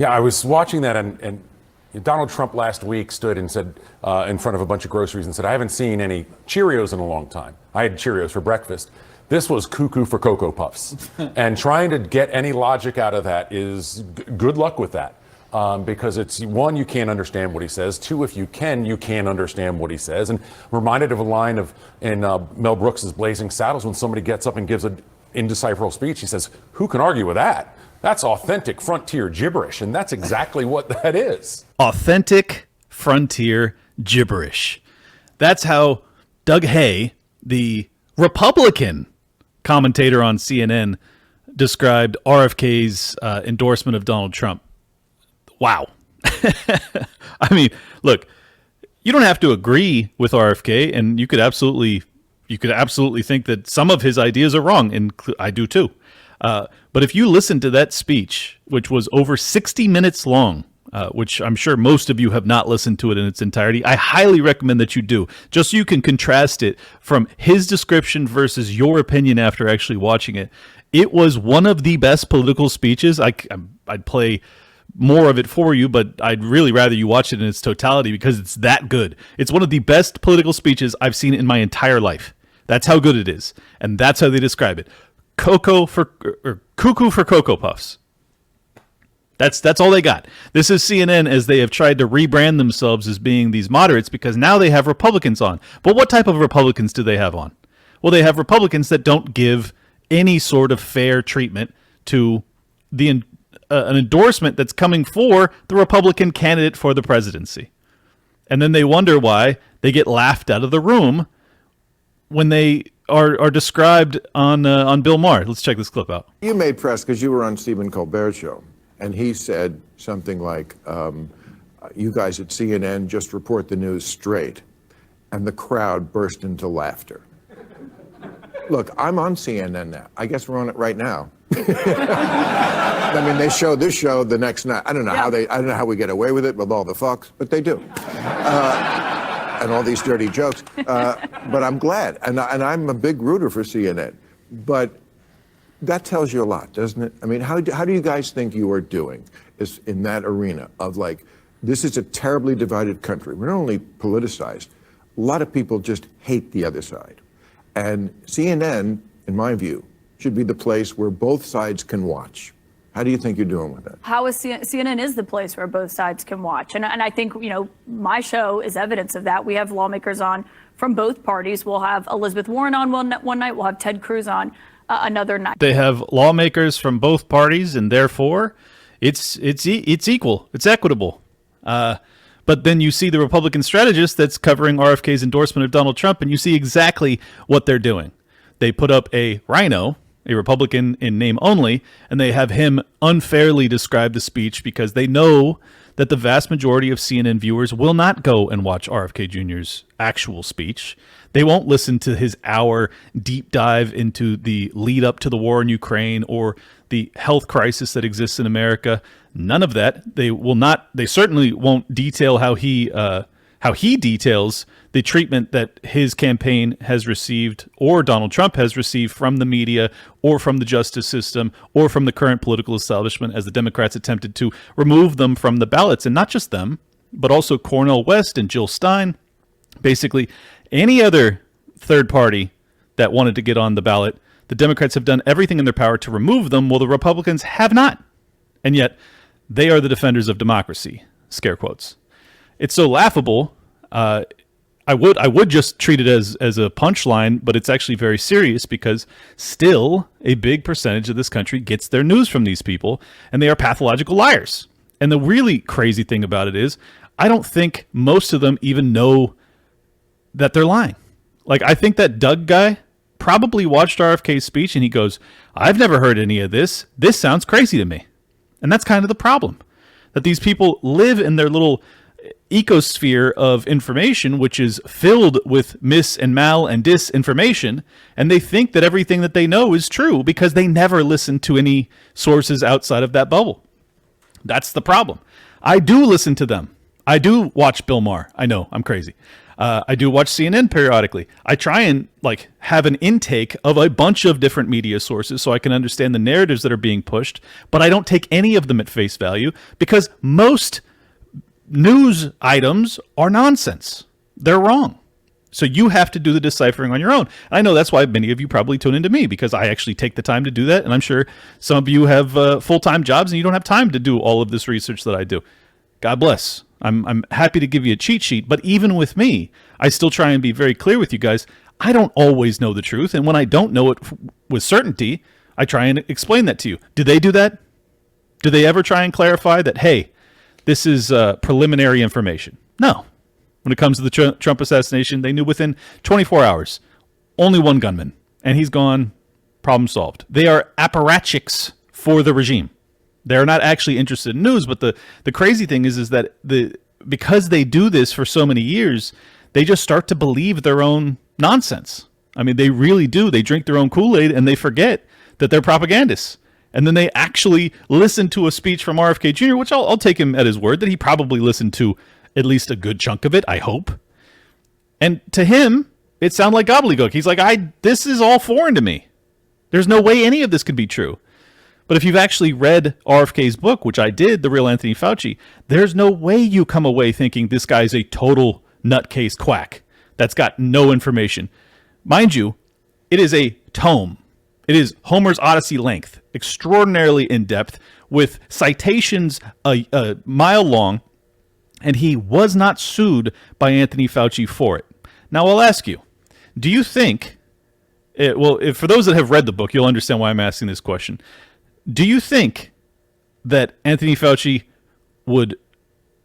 Yeah, I was watching that, and Donald Trump last week stood and said in front of a bunch of groceries and said, I haven't seen any Cheerios in a long time. I had Cheerios for breakfast. This was cuckoo for Cocoa Puffs. And trying to get any logic out of that is good luck with that. Because it's, one, you can't understand what he says. Two, if you can't understand what he says. And I'm reminded of a line in Mel Brooks's Blazing Saddles when somebody gets up and gives an indecipherable speech. He says, who can argue with that? That's authentic frontier gibberish. And that's exactly what that is. Authentic frontier gibberish. That's how Doug Haye, the Republican commentator on CNN, described RFK's endorsement of Donald Trump. Wow. I mean, look, you don't have to agree with RFK, and you could absolutely think that some of his ideas are wrong, and I do too. But if you listen to that speech, which was over 60 minutes long, which I'm sure most of you have not listened to it in its entirety, I highly recommend that you do, just so you can contrast it from his description versus your opinion after actually watching it. It was one of the best political speeches. I'd play more of it for you, but I'd really rather you watch it in its totality because it's that good. It's one of the best political speeches I've seen in my entire life. That's how good it is, and that's how they describe it. Cuckoo for Cocoa Puffs. That's all they got. This is CNN as they have tried to rebrand themselves as being these moderates because now they have Republicans on. But what type of Republicans do they have on? Well, they have Republicans that don't give any sort of fair treatment to an endorsement that's coming for the Republican candidate for the presidency. And then they wonder why they get laughed out of the room when they are described on Bill Maher. Let's check this clip out. You made press because you were on Stephen Colbert's show, and he said something like, you guys at CNN just report the news straight, and the crowd burst into laughter. Look, I'm on CNN now. I guess we're on it right now. I mean, they show this show the next night. I don't know how we get away with it with all the fucks, but they do. And all these dirty jokes. But I'm glad. And I'm a big rooter for CNN. But that tells you a lot, doesn't it? I mean, how do you guys think you are doing in that arena of like, this is a terribly divided country. We're not only politicized, a lot of people just hate the other side. And CNN, in my view, should be the place where both sides can watch. How do you think you're doing with that? How is CNN is the place where both sides can watch. And I think, my show is evidence of that. We have lawmakers on from both parties. We'll have Elizabeth Warren on one night. We'll have Ted Cruz on another night. They have lawmakers from both parties, and therefore it's equal. It's equitable. But then you see the Republican strategist that's covering RFK's endorsement of Donald Trump, and you see exactly what they're doing. They put up a rhino, a Republican in name only, and they have him unfairly describe the speech because they know that the vast majority of CNN viewers will not go and watch RFK Jr.'s actual speech. They won't listen to his hour deep dive into the lead up to the war in Ukraine or the health crisis that exists in America. None of that. They will not. They certainly won't detail how he details the treatment that his campaign has received or Donald Trump has received from the media or from the justice system or from the current political establishment as the Democrats attempted to remove them from the ballots. And not just them, but also Cornel West and Jill Stein. Basically, any other third party that wanted to get on the ballot, the Democrats have done everything in their power to remove them, while the Republicans have not. And yet, they are the defenders of democracy, scare quotes. It's so laughable. I would just treat it as a punchline, but it's actually very serious because still a big percentage of this country gets their news from these people, and they are pathological liars. And the really crazy thing about it is, I don't think most of them even know that they're lying. Like, I think that Doug guy probably watched RFK's speech and he goes, I've never heard any of this. This sounds crazy to me. And that's kind of the problem, that these people live in their little ecosphere of information, which is filled with mis and mal and disinformation, and they think that everything that they know is true because they never listen to any sources outside of that bubble. That's the problem. I do listen to them. I do watch Bill Maher. I know, I'm crazy. I do watch CNN periodically. I try and like have an intake of a bunch of different media sources so I can understand the narratives that are being pushed, but I don't take any of them at face value because most news items are nonsense. They're wrong. So you have to do the deciphering on your own. I know that's why many of you probably tune into me, because I actually take the time to do that. And I'm sure some of you have full-time jobs and you don't have time to do all of this research that I do. God bless. I'm happy to give you a cheat sheet. But even with me, I still try and be very clear with you guys. I don't always know the truth. And when I don't know it with certainty, I try and explain that to you. Do they do that? Do they ever try and clarify that, hey, this is preliminary information? No. When it comes to the Trump assassination, they knew within 24 hours, only one gunman, and he's gone, problem solved. They are apparatchiks for the regime. They're not actually interested in news, but the crazy thing is that because they do this for so many years, they just start to believe their own nonsense. I mean, they really do. They drink their own Kool-Aid, and they forget that they're propagandists. And then they actually listen to a speech from RFK Jr., which I'll take him at his word that he probably listened to at least a good chunk of it, I hope. And to him, it sounded like gobbledygook. He's like, this is all foreign to me. There's no way any of this could be true. But if you've actually read RFK's book, which I did, The Real Anthony Fauci, there's no way you come away thinking this guy's a total nutcase quack that's got no information. Mind you, it is a tome. It is Homer's Odyssey length, extraordinarily in-depth, with citations a mile long, and he was not sued by Anthony Fauci for it. Now, I'll ask you, do you think, for those that have read the book, you'll understand why I'm asking this question. Do you think that Anthony Fauci would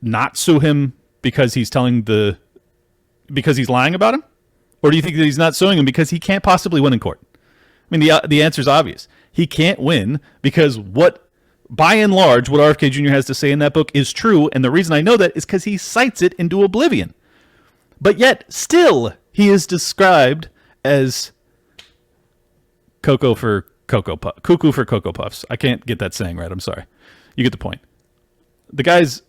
not sue him because he's lying about him? Or do you think that he's not suing him because he can't possibly win in court? I mean, the answer is obvious. He can't win because by and large, what RFK Jr. has to say in that book is true, and the reason I know that is because he cites it into oblivion. But yet, still, he is described as cuckoo for Cocoa Puffs. I can't get that saying right, I'm sorry. You get the point. The guy's,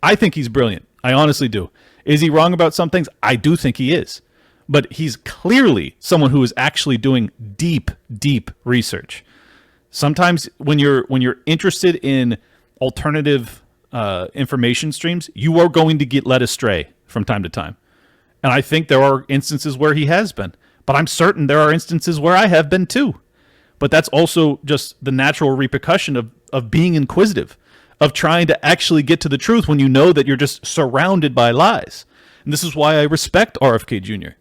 I think he's brilliant. I honestly do. Is he wrong about some things? I do think he is. But he's clearly someone who is actually doing deep, deep research. Sometimes when you're interested in alternative information streams, you are going to get led astray from time to time. And I think there are instances where he has been. But I'm certain there are instances where I have been too. But that's also just the natural repercussion of being inquisitive, of trying to actually get to the truth when you know that you're just surrounded by lies. And this is why I respect RFK Jr.,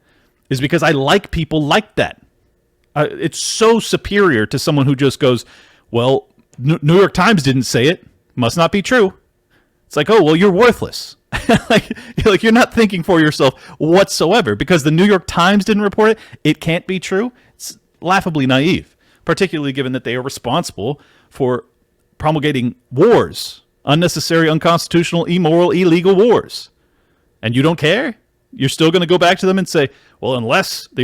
is because I like people like that. It's so superior to someone who just goes, well, New York Times didn't say it. Must not be true. It's like, oh, well, you're worthless. like you're not thinking for yourself whatsoever because the New York Times didn't report it. It can't be true. It's laughably naive, particularly given that they are responsible for promulgating wars, unnecessary, unconstitutional, immoral, illegal wars. And you don't care? You're still going to go back to them and say, well, unless the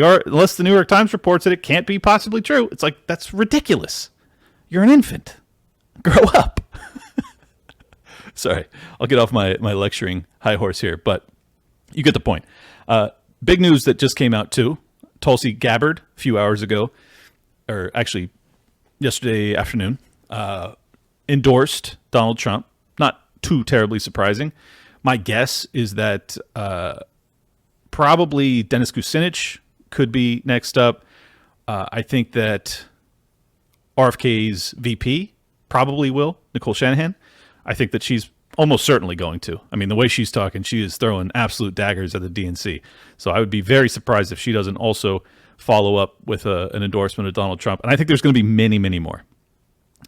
New York Times reports it, it can't be possibly true. It's like, that's ridiculous. You're an infant. Grow up. Sorry, I'll get off my lecturing high horse here, but you get the point. Big news that just came out too. Tulsi Gabbard, a few hours ago, or actually yesterday afternoon, endorsed Donald Trump. Not too terribly surprising. My guess is that probably Dennis Kucinich could be next up. I think that RFK's VP probably will, Nicole Shanahan. I think that she's almost certainly going to. I mean, the way she's talking, she is throwing absolute daggers at the DNC. So I would be very surprised if she doesn't also follow up with an endorsement of Donald Trump. And I think there's going to be many, many more.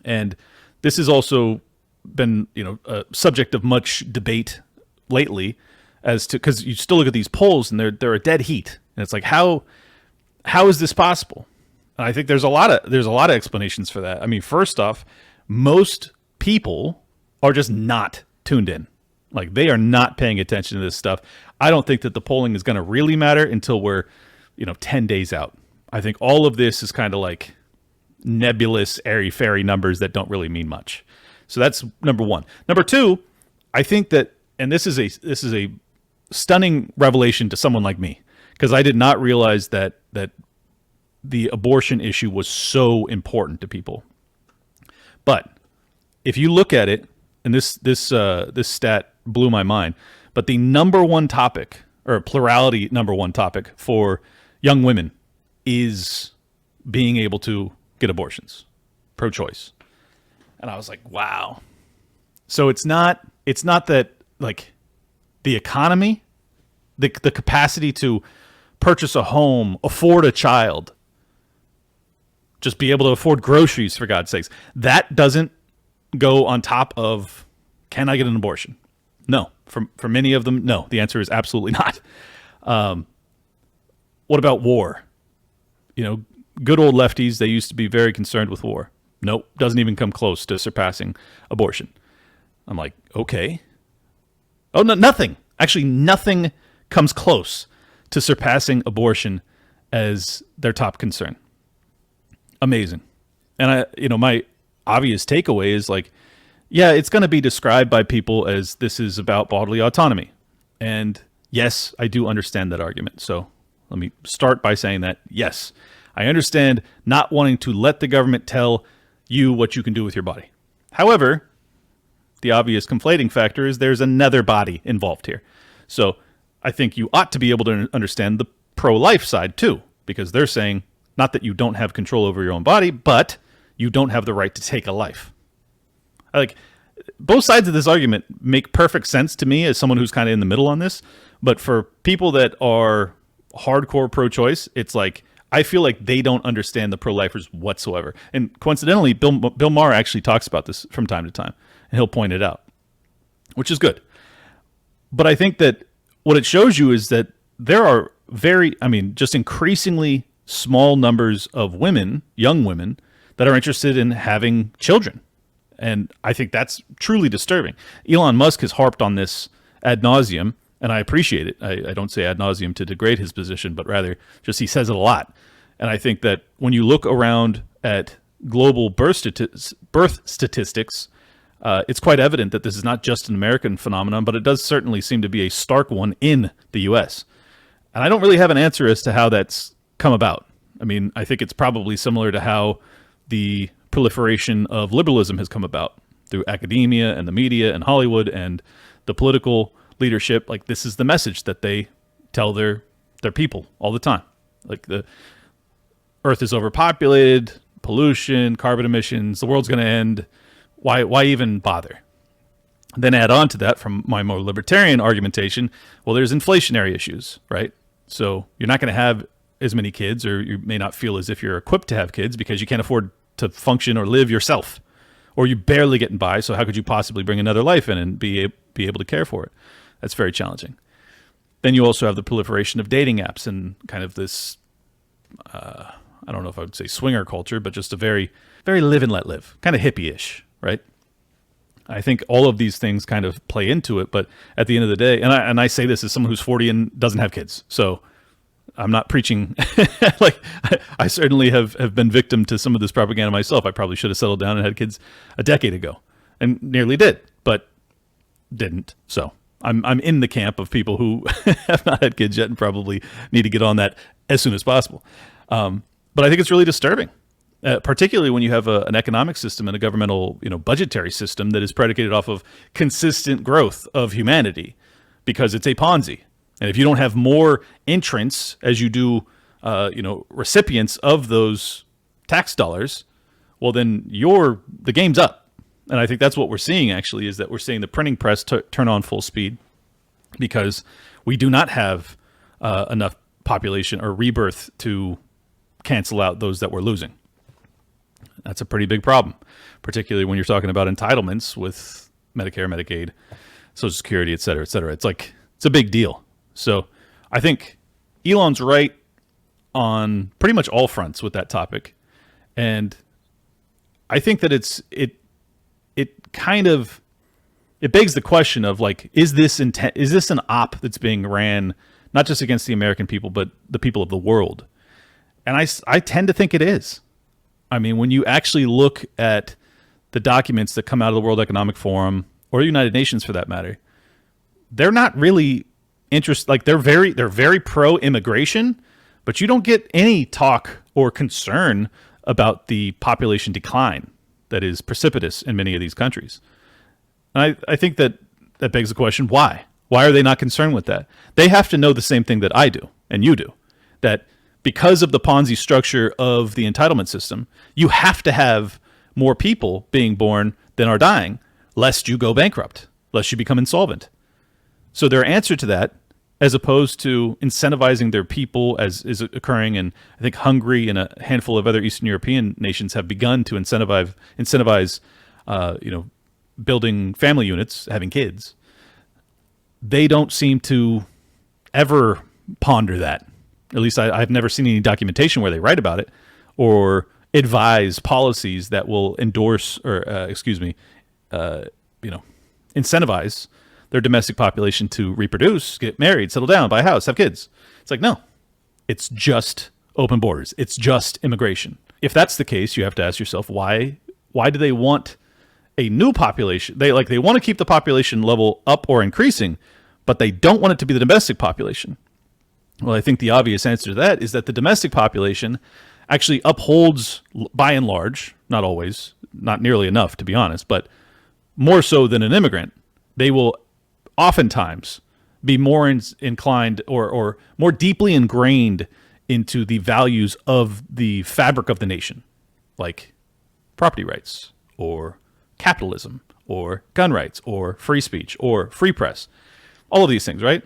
And this has also been, a subject of much debate lately as to, because you still look at these polls and they're a dead heat. And it's like, how is this possible? And I think there's a lot of explanations for that. I mean, first off, most people are just not tuned in. Like, they are not paying attention to this stuff. I don't think that the polling is going to really matter until we're, 10 days out. I think all of this is kind of like nebulous, airy-fairy numbers that don't really mean much. So that's number one. Number two, I think that, and this is a stunning revelation to someone like me, because I did not realize that the abortion issue was so important to people. But if you look at it, and this stat blew my mind, but the number one topic, or plurality number one topic for young women, is being able to get abortions, pro-choice. And I was like, wow. So it's not that, like, the economy, the capacity to purchase a home, afford a child, just be able to afford groceries, for God's sakes, that doesn't go on top of, can I get an abortion? No. For many of them, no. The answer is absolutely not. What about war? You know, good old lefties, they used to be very concerned with war. Nope, doesn't even come close to surpassing abortion. I'm like, okay. Oh, no, nothing. Actually, nothing comes close to surpassing abortion as their top concern. Amazing. And my obvious takeaway is like, yeah, it's going to be described by people as this is about bodily autonomy. And yes, I do understand that argument. So let me start by saying that, yes, I understand not wanting to let the government tell you what you can do with your body. However, the obvious conflating factor is there's another body involved here. So I think you ought to be able to understand the pro-life side too, because they're saying not that you don't have control over your own body, but you don't have the right to take a life. Like, both sides of this argument make perfect sense to me as someone who's kind of in the middle on this. But for people that are hardcore pro-choice, it's like, I feel like they don't understand the pro-lifers whatsoever. And coincidentally, Bill Maher actually talks about this from time to time, and he'll point it out, which is good. But I think that what it shows you is that there are just increasingly small numbers of women, young women, that are interested in having children. And I think that's truly disturbing. Elon Musk has harped on this ad nauseum, and I appreciate it. I don't say ad nauseum to degrade his position, but rather just he says it a lot. And I think that when you look around at global birth statistics, it's quite evident that this is not just an American phenomenon, but it does certainly seem to be a stark one in the U.S. And I don't really have an answer as to how that's come about. I mean, I think it's probably similar to how the proliferation of liberalism has come about through academia and the media and Hollywood and the political leadership. Like, this is the message that they tell their people all the time. Like, the Earth is overpopulated, pollution, carbon emissions, the world's going to end. Why even bother? Then add on to that, from my more libertarian argumentation, well, there's inflationary issues, right? So you're not going to have as many kids, or you may not feel as if you're equipped to have kids because you can't afford to function or live yourself, or you barely getting by. So how could you possibly bring another life in and be able to care for it? That's very challenging. Then you also have the proliferation of dating apps and kind of this, I don't know if I would say swinger culture, but just a very, very live and let live, kind of hippie-ish, right? I think all of these things kind of play into it, but at the end of the day, and I say this as someone who's 40 and doesn't have kids, so I'm not preaching. Like, I certainly have been victim to some of this propaganda myself. I probably should have settled down and had kids a decade ago, and nearly did, but didn't. So I'm in the camp of people who have not had kids yet and probably need to get on that as soon as possible. But I think it's really disturbing, particularly when you have an economic system and a governmental, budgetary system that is predicated off of consistent growth of humanity, because it's a Ponzi. And if you don't have more entrants as you do, recipients of those tax dollars, well, then the game's up. And I think that's what we're seeing, actually, is that we're seeing the printing press turn on full speed, because we do not have enough population or rebirth to cancel out those that we're losing. That's a pretty big problem, particularly when you're talking about entitlements with Medicare, Medicaid, Social Security, et cetera, et cetera. It's a big deal. So I think Elon's right on pretty much all fronts with that topic. And I think that it begs the question of, like, is this an op that's being ran not just against the American people, but the people of the world? And I tend to think it is. I mean, when you actually look at the documents that come out of the World Economic Forum, or the United Nations for that matter, they're not really interest, like they're very pro immigration, but you don't get any talk or concern about the population decline that is precipitous in many of these countries. And I think that begs the question, why? Why are they not concerned with that? They have to know the same thing that I do and you do, that because of the Ponzi structure of the entitlement system, you have to have more people being born than are dying, lest you go bankrupt, lest you become insolvent. So their answer to that, as opposed to incentivizing their people, as is occurring in, I think, Hungary and a handful of other Eastern European nations have begun to incentivize building family units, having kids. They don't seem to ever ponder that. At least I've never seen any documentation where they write about it or advise policies that will endorse or, incentivize their domestic population to reproduce, get married, settle down, buy a house, have kids. It's like, no, it's just open borders. It's just immigration. If that's the case, you have to ask yourself, why do they want a new population? They want to keep the population level up or increasing, but they don't want it to be the domestic population. Well, I think the obvious answer to that is that the domestic population actually upholds, by and large, not always, not nearly enough, to be honest, but more so than an immigrant. They will oftentimes be more inclined or more deeply ingrained into the values of the fabric of the nation, like property rights or capitalism or gun rights or free speech or free press. All of these things, right?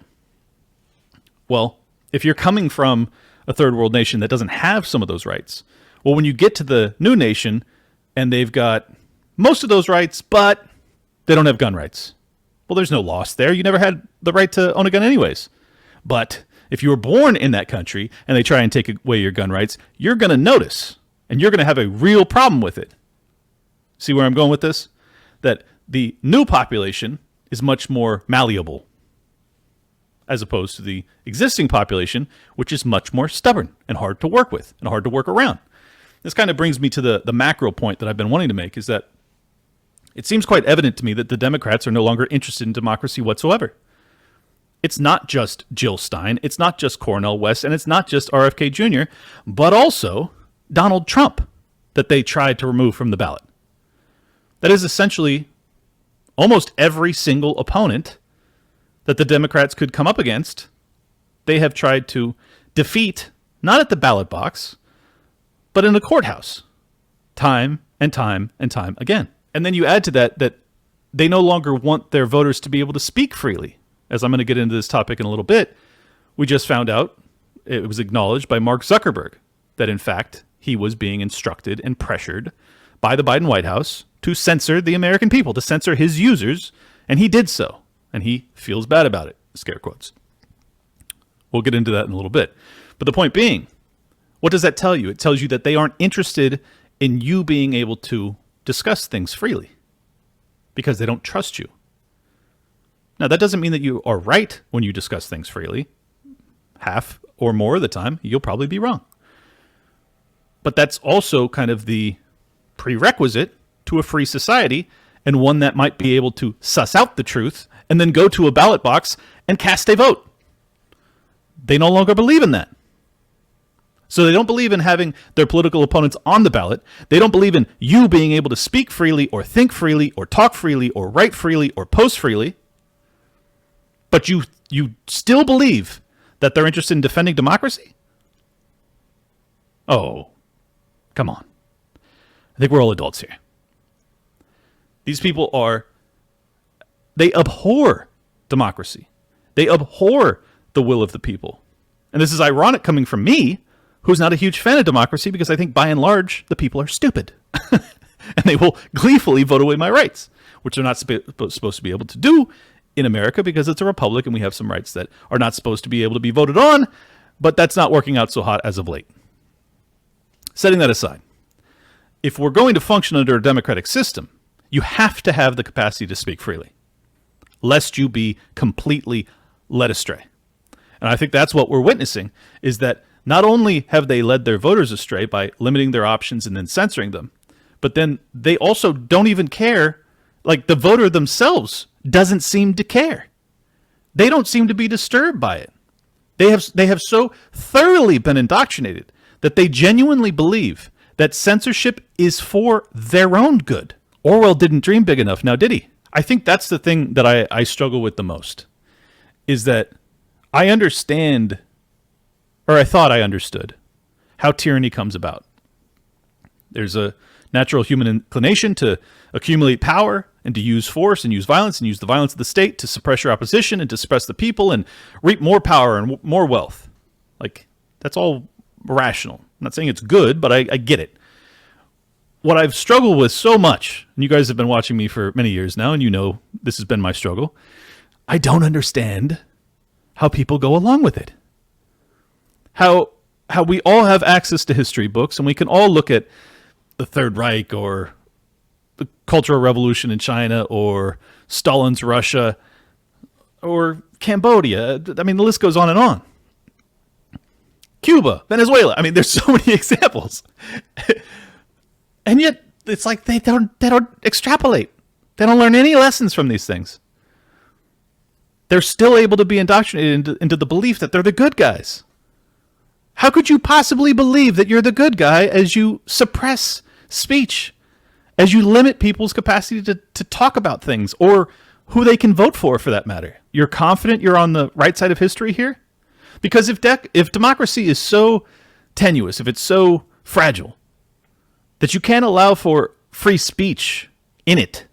Well, if you're coming from a third world nation that doesn't have some of those rights, well, when you get to the new nation and they've got most of those rights, but they don't have gun rights. Well, there's no loss there. You never had the right to own a gun anyways. But if you were born in that country and they try and take away your gun rights, you're going to notice and you're going to have a real problem with it. See where I'm going with this? That the new population is much more malleable as opposed to the existing population, which is much more stubborn and hard to work with and hard to work around. This kind of brings me to the macro point that I've been wanting to make, is that it seems quite evident to me that the Democrats are no longer interested in democracy whatsoever. It's not just Jill Stein, it's not just Cornel West, and it's not just RFK Jr., but also Donald Trump that they tried to remove from the ballot. That is essentially almost every single opponent that the Democrats could come up against, they have tried to defeat, not at the ballot box, but in the courthouse, time and time and time again. And then you add to that they no longer want their voters to be able to speak freely. As I'm going to get into this topic in a little bit, we just found out, it was acknowledged by Mark Zuckerberg, that in fact he was being instructed and pressured by the Biden White House to censor the American people, to censor his users, and he did so. And he feels bad about it, scare quotes. We'll get into that in a little bit. But the point being, what does that tell you? It tells you that they aren't interested in you being able to discuss things freely because they don't trust you. Now, that doesn't mean that you are right when you discuss things freely. Half or more of the time, you'll probably be wrong. But that's also kind of the prerequisite to a free society, and one that might be able to suss out the truth and then go to a ballot box and cast a vote. They no longer believe in that. So they don't believe in having their political opponents on the ballot. They don't believe in you being able to speak freely or think freely or talk freely or write freely or post freely. But you still believe that they're interested in defending democracy? Oh, come on. I think we're all adults here. These people they abhor democracy. They abhor the will of the people. And this is ironic coming from me, who's not a huge fan of democracy, because I think by and large, the people are stupid. And they will gleefully vote away my rights, which they're not supposed to be able to do in America because it's a republic and we have some rights that are not supposed to be able to be voted on, but that's not working out so hot as of late. Setting that aside, if we're going to function under a democratic system, you have to have the capacity to speak freely, lest you be completely led astray. And I think that's what we're witnessing, is that not only have they led their voters astray by limiting their options and then censoring them, but then they also don't even care. Like, the voter themselves doesn't seem to care. they don't seem to be disturbed by it. They have so thoroughly been indoctrinated that they genuinely believe that censorship is for their own good. Orwell didn't dream big enough, now did he? I think that's the thing that I struggle with the most, is that I understand, or I thought I understood, how tyranny comes about. There's a natural human inclination to accumulate power and to use force and use violence and use the violence of the state to suppress your opposition and to suppress the people and reap more power and more wealth. Like, that's all rational. I'm not saying it's good, but I get it. What I've struggled with so much, and you guys have been watching me for many years now, and you know this has been my struggle, I don't understand how people go along with it. How we all have access to history books, and we can all look at the Third Reich or the Cultural Revolution in China or Stalin's Russia or Cambodia. I mean, the list goes on and on. Cuba, Venezuela. I mean, there's so many examples. And yet, it's like they don't extrapolate. They don't learn any lessons from these things. They're still able to be indoctrinated into the belief that they're the good guys. How could you possibly believe that you're the good guy as you suppress speech, as you limit people's capacity to talk about things or who they can vote for that matter? You're confident you're on the right side of history here? Because if democracy is so tenuous, if it's so fragile, that you can't allow for free speech in it,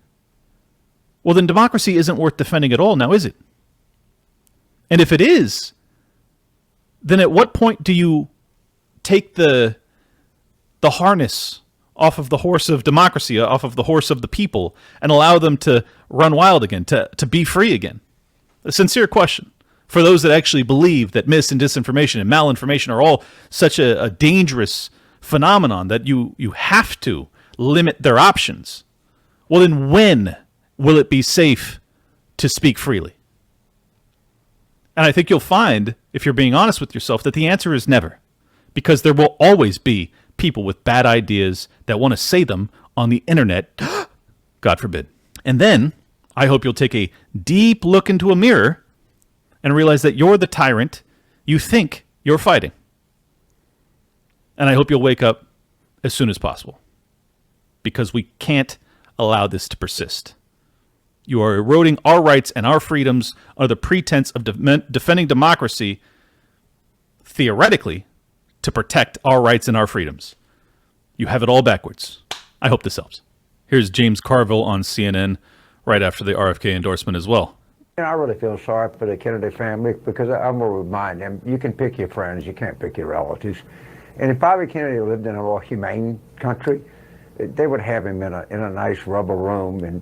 well, then democracy isn't worth defending at all, now is it? And if it is, then at what point do you take the harness off of the horse of democracy, off of the horse of the people, and allow them to run wild again, to be free again? A sincere question for those that actually believe that mis and disinformation and malinformation are all such a dangerous phenomenon that you have to limit their options. Well, then when will it be safe to speak freely? And I think you'll find, if you're being honest with yourself, that the answer is never. Because there will always be people with bad ideas that want to say them on the internet, God forbid. And then I hope you'll take a deep look into a mirror and realize that you're the tyrant you think you're fighting. And I hope you'll wake up as soon as possible, because we can't allow this to persist. You are eroding our rights and our freedoms under the pretense of defending democracy, theoretically, to protect our rights and our freedoms. You have it all backwards. I hope this helps. Here's James Carville on CNN right after the RFK endorsement as well. I really feel sorry for the Kennedy family, because I'm going to remind them, you can pick your friends, you can't pick your relatives. And if Bobby Kennedy lived in a more humane country, they would have him in a nice rubber room and,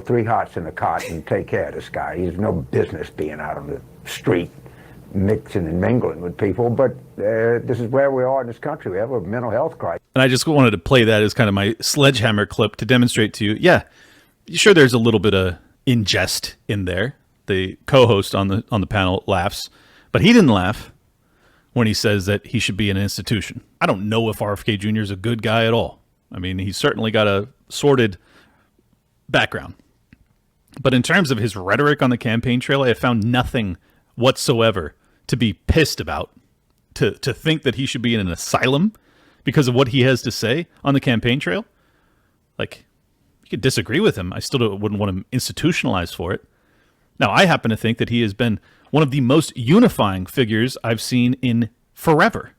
3 hots in a cot and take care of this guy. He has no business being out on the street mixing and mingling with people. But this is where we are in this country. We have a mental health crisis. And I just wanted to play that as kind of my sledgehammer clip to demonstrate to you, yeah, sure, there's a little bit of ingest in there. The co-host on the panel laughs, but he didn't laugh when he says that he should be in an institution. I don't know if RFK Jr. is a good guy at all. I mean, he's certainly got a sordid background. But in terms of his rhetoric on the campaign trail, I have found nothing whatsoever to be pissed about, to think that he should be in an asylum because of what he has to say on the campaign trail. Like, you could disagree with him. I still wouldn't want him institutionalized for it. Now, I happen to think that he has been one of the most unifying figures I've seen in forever.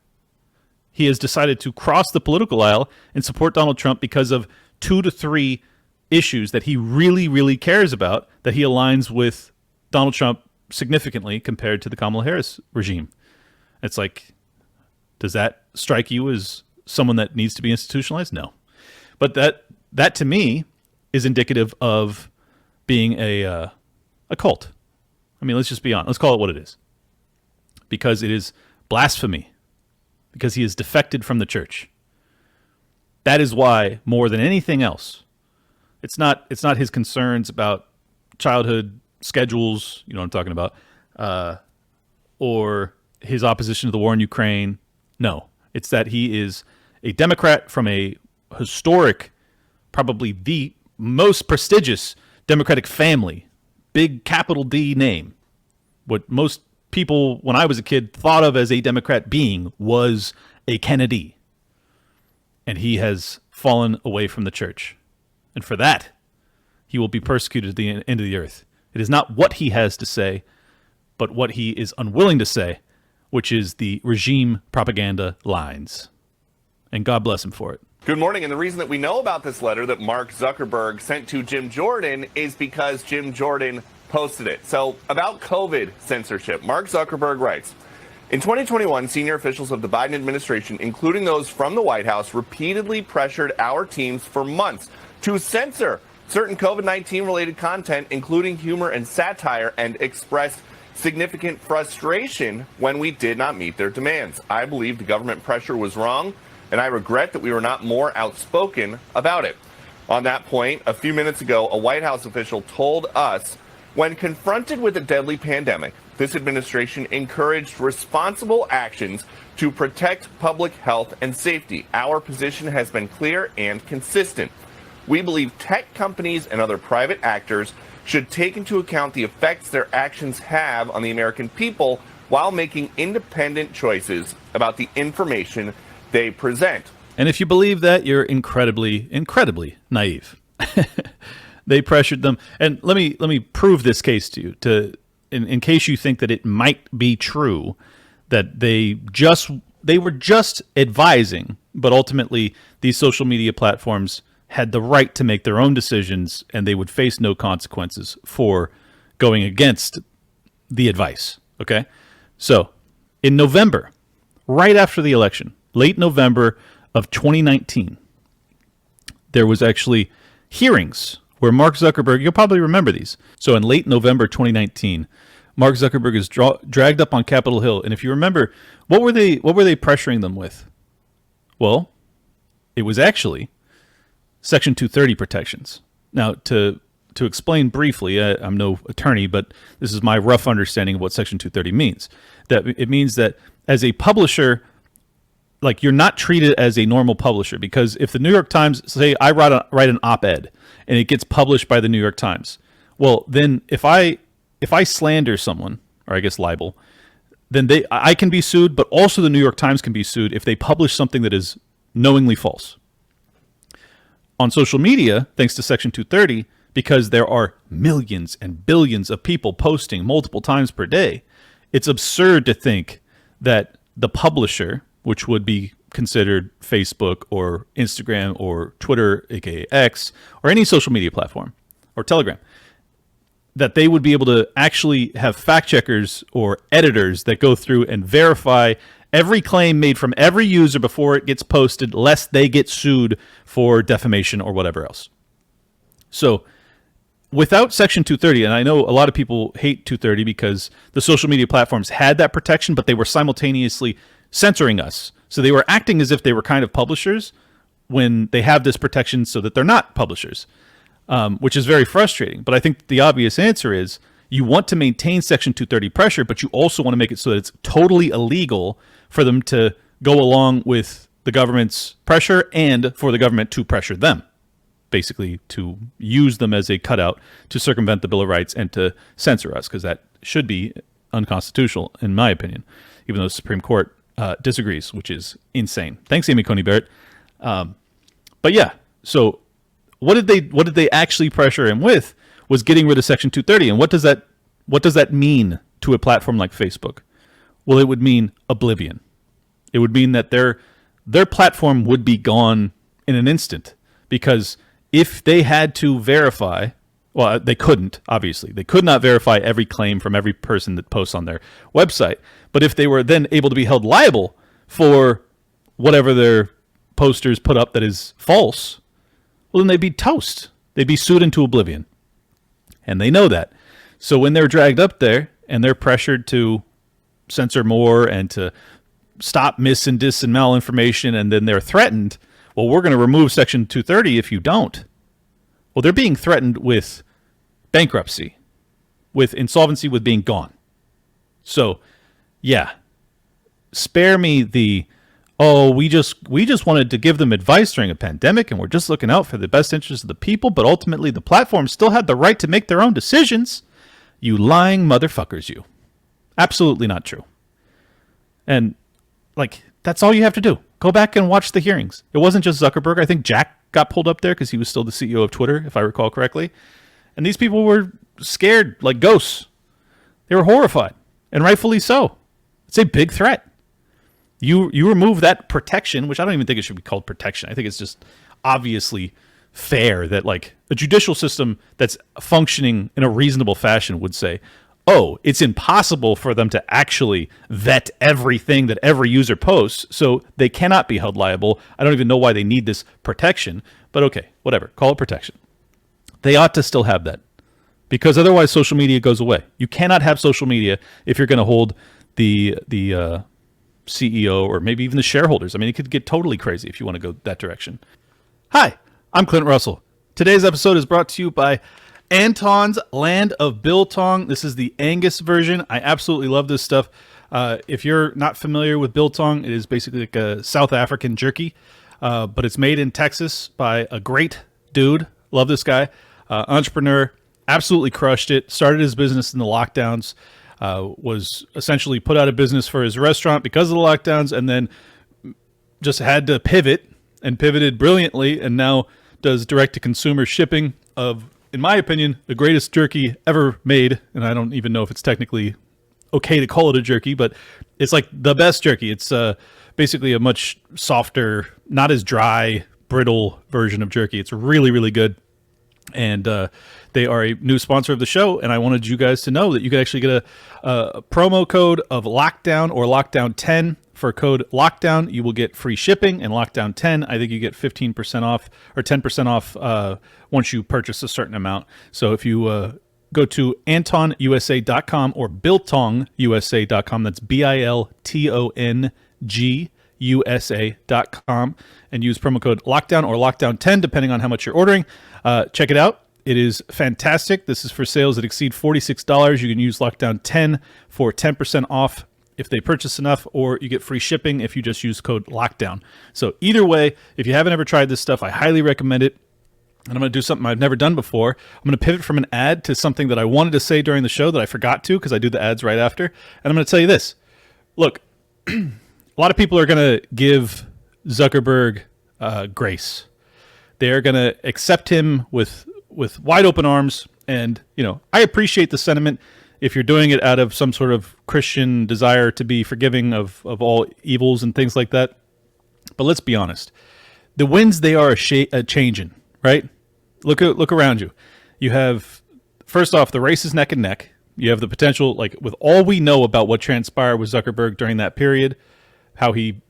He has decided to cross the political aisle and support Donald Trump because of 2 to 3 issues that he really, really cares about, that he aligns with Donald Trump significantly compared to the Kamala Harris regime. It's like, does that strike you as someone that needs to be institutionalized? No. But that to me is indicative of being a cult. I mean, let's just be honest. Let's call it what it is. Because it is blasphemy. Because he has defected from the church. That is why, more than anything else, it's not his concerns about childhood schedules, you know what I'm talking about, or his opposition to the war in Ukraine. No, it's that he is a Democrat from a historic, probably the most prestigious Democratic family, big capital D name, what most people when I was a kid thought of as a Democrat being was a Kennedy. And he has fallen away from the church. And for that, he will be persecuted to the end of the earth. It is not what he has to say, but what he is unwilling to say, which is the regime propaganda lines. And God bless him for it. Good morning. And the reason that we know about this letter that Mark Zuckerberg sent to Jim Jordan is because Jim Jordan posted it. So about COVID censorship, Mark Zuckerberg writes, in 2021, senior officials of the Biden administration, including those from the White House, repeatedly pressured our teams for months to censor certain COVID-19 related content, including humor and satire, and expressed significant frustration when we did not meet their demands. I believe the government pressure was wrong, and I regret that we were not more outspoken about it. On that point, a few minutes ago, a White House official told us, when confronted with a deadly pandemic, this administration encouraged responsible actions to protect public health and safety. Our position has been clear and consistent. We believe tech companies and other private actors should take into account the effects their actions have on the American people while making independent choices about the information they present. And if you believe that, you're incredibly, incredibly naive. They pressured them. And let me prove this case to you, in case you think that it might be true that they were just advising, but ultimately these social media platforms had the right to make their own decisions and they would face no consequences for going against the advice. Okay? So in November, right after the election, late November of 2019, there was actually hearings where Mark Zuckerberg, you'll probably remember these. So in late November 2019, Mark Zuckerberg is dragged up on Capitol Hill. And if you remember, what were they pressuring them with? Well, it was actually Section 230 protections. Now, to explain briefly, I'm no attorney, but this is my rough understanding of what Section 230 means. That it means that as a publisher, like, you're not treated as a normal publisher, because if the New York Times, say I write an op-ed and it gets published by the New York Times, well, then if I slander someone, or I guess libel, then I can be sued, but also the New York Times can be sued if they publish something that is knowingly false. On social media, thanks to Section 230, because there are millions and billions of people posting multiple times per day, it's absurd to think that the publisher, which would be considered Facebook or Instagram or Twitter, aka X, or any social media platform, or Telegram, that they would be able to actually have fact checkers or editors that go through and verify every claim made from every user before it gets posted, lest they get sued for defamation or whatever else. So without Section 230, and I know a lot of people hate 230 because the social media platforms had that protection, but they were simultaneously censoring us. So they were acting as if they were kind of publishers when they have this protection so that they're not publishers, which is very frustrating. But I think the obvious answer is you want to maintain Section 230 pressure, but you also want to make it so that it's totally illegal for them to go along with the government's pressure and for the government to pressure them, basically to use them as a cutout to circumvent the Bill of Rights and to censor us, because that should be unconstitutional, in my opinion, even though the Supreme Court disagrees, which is insane. Thanks, Amy Coney Barrett. But yeah, so what did they actually pressure him with was getting rid of Section 230. And what does that mean to a platform like Facebook? Well, it would mean oblivion. It would mean that their platform would be gone in an instant, because if they had to verify, well, they couldn't, obviously. They could not verify every claim from every person that posts on their website. But if they were then able to be held liable for whatever their posters put up that is false, well, then they'd be toast. They'd be sued into oblivion. And they know that. So when they're dragged up there and they're pressured to censor more and to stop mis and dis and malinformation, and then they're threatened, well, we're going to remove Section 230 if you don't. Well, they're being threatened with bankruptcy, with insolvency, with being gone. So, yeah, spare me the, oh, we just wanted to give them advice during a pandemic and we're just looking out for the best interests of the people, but ultimately the platform still had the right to make their own decisions. You lying motherfuckers, you. Absolutely not true. And like, that's all you have to do. Go back and watch the hearings. It wasn't just Zuckerberg. I think Jack got pulled up there because he was still the CEO of Twitter, if I recall correctly. And these people were scared like ghosts. They were horrified, and rightfully so. It's a big threat. You remove that protection, which I don't even think it should be called protection. I think it's just obviously fair that like a judicial system that's functioning in a reasonable fashion would say, oh, it's impossible for them to actually vet everything that every user posts, so they cannot be held liable. I don't even know why they need this protection, but okay, whatever, call it protection. They ought to still have that, because otherwise social media goes away. You cannot have social media if you're going to hold the CEO or maybe even the shareholders. I mean, it could get totally crazy if you want to go that direction. Hi, I'm Clint Russell. Today's episode is brought to you by Anton's Land of Biltong. This is the Angus version. I absolutely love this stuff. If you're not familiar with biltong, it is basically like a South African jerky, but it's made in Texas by a great dude. Love this guy. Entrepreneur, absolutely crushed it. Started his business in the lockdowns, was essentially put out of business for his restaurant because of the lockdowns, and then just had to pivot and pivoted brilliantly, and now does direct-to-consumer shipping of, in my opinion, the greatest jerky ever made. And I don't even know if it's technically okay to call it a jerky, but it's like the best jerky. It's basically a much softer, not as dry, brittle version of jerky. It's really, really good. And they are a new sponsor of the show, and I wanted you guys to know that you can actually get a promo code of Lockdown or Lockdown10. For code Lockdown, you will get free shipping, and Lockdown 10, I think you get 15% off or 10% off once you purchase a certain amount. So if you go to AntonUSA.com or BiltongUSA.com, that's BILTONG USA.com, and use promo code Lockdown or Lockdown10, depending on how much you're ordering. Check it out. It is fantastic. This is for sales that exceed $46. You can use Lockdown 10 for 10% off if they purchase enough, or you get free shipping if you just use code Lockdown. So either way, if you haven't ever tried this stuff, I highly recommend it. And I'm going to do something I've never done before. I'm going to pivot from an ad to something that I wanted to say during the show that I forgot to, because I do the ads right after. And I'm going to tell you this. Look, a lot of people are going to give Zuckerberg grace. They're going to accept him with wide open arms. And, you know, I appreciate the sentiment if you're doing it out of some sort of Christian desire to be forgiving of all evils and things like that. But let's be honest. The winds, they are a-changing, right? Look around you. You have, first off, the race is neck and neck. You have the potential, like, with all we know about what transpired with Zuckerberg during that period, how he,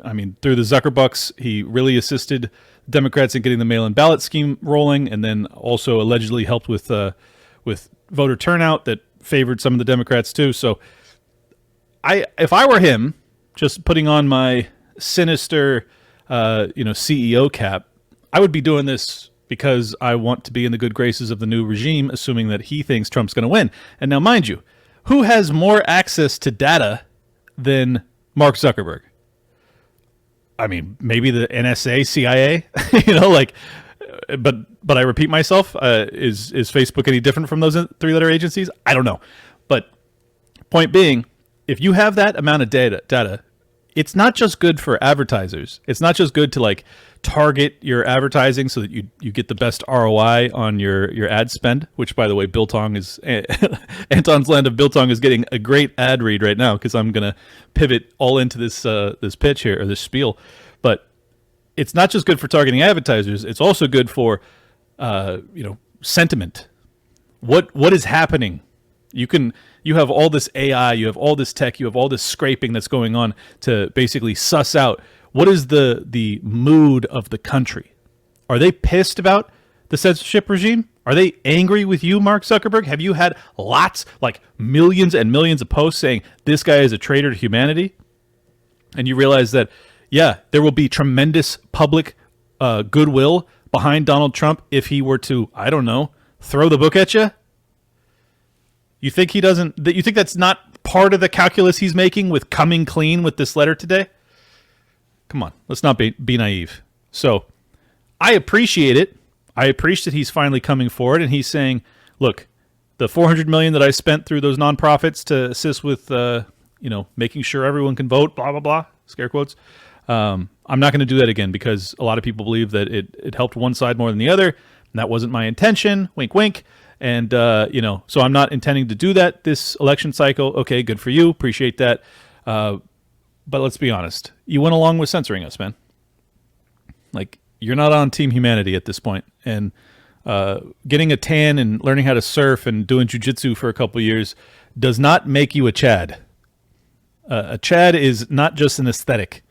I mean, through the Zuckerbucks, he really assisted Democrats in getting the mail-in ballot scheme rolling, and then also allegedly helped with voter turnout that favored some of the Democrats too. So if I were him, just putting on my sinister CEO cap, I would be doing this because I want to be in the good graces of the new regime, assuming that he thinks Trump's going to win. And now, mind you, who has more access to data than Mark Zuckerberg? I mean, maybe the NSA, CIA, but I repeat myself, is Facebook any different from those three-letter agencies? I don't know. But point being, if you have that amount of data, it's not just good for advertisers. It's not just good to like target your advertising so that you get the best ROI on your ad spend, which, by the way, Biltong is Anton's Land of Biltong is getting a great ad read right now, because I'm going to pivot all into this pitch here, or this spiel. But it's not just good for targeting advertisers. It's also good for sentiment. What is happening? You have all this AI, you have all this tech, you have all this scraping that's going on to basically suss out what is the mood of the country. Are they pissed about the censorship regime? Are they angry with you, Mark Zuckerberg? Have you had like millions and millions of posts saying this guy is a traitor to humanity? And you realize that, yeah, there will be tremendous public goodwill behind Donald Trump if he were to, I don't know, throw the book at you? You think he doesn't? You think that's not part of the calculus he's making with coming clean with this letter today? Come on, let's not be naive. So I appreciate it. I appreciate that he's finally coming forward and he's saying, look, The $400 million that I spent through those nonprofits to assist with, making sure everyone can vote, blah, blah, blah, scare quotes. I'm not going to do that again because a lot of people believe that it helped one side more than the other. And that wasn't my intention. Wink, wink. And, so I'm not intending to do that this election cycle. Okay, good for you. Appreciate that. But let's be honest. You went along with censoring us, man. Like, you're not on Team Humanity at this point. And getting a tan and learning how to surf and doing jiu-jitsu for a couple of years does not make you a Chad. A Chad is not just an aesthetic.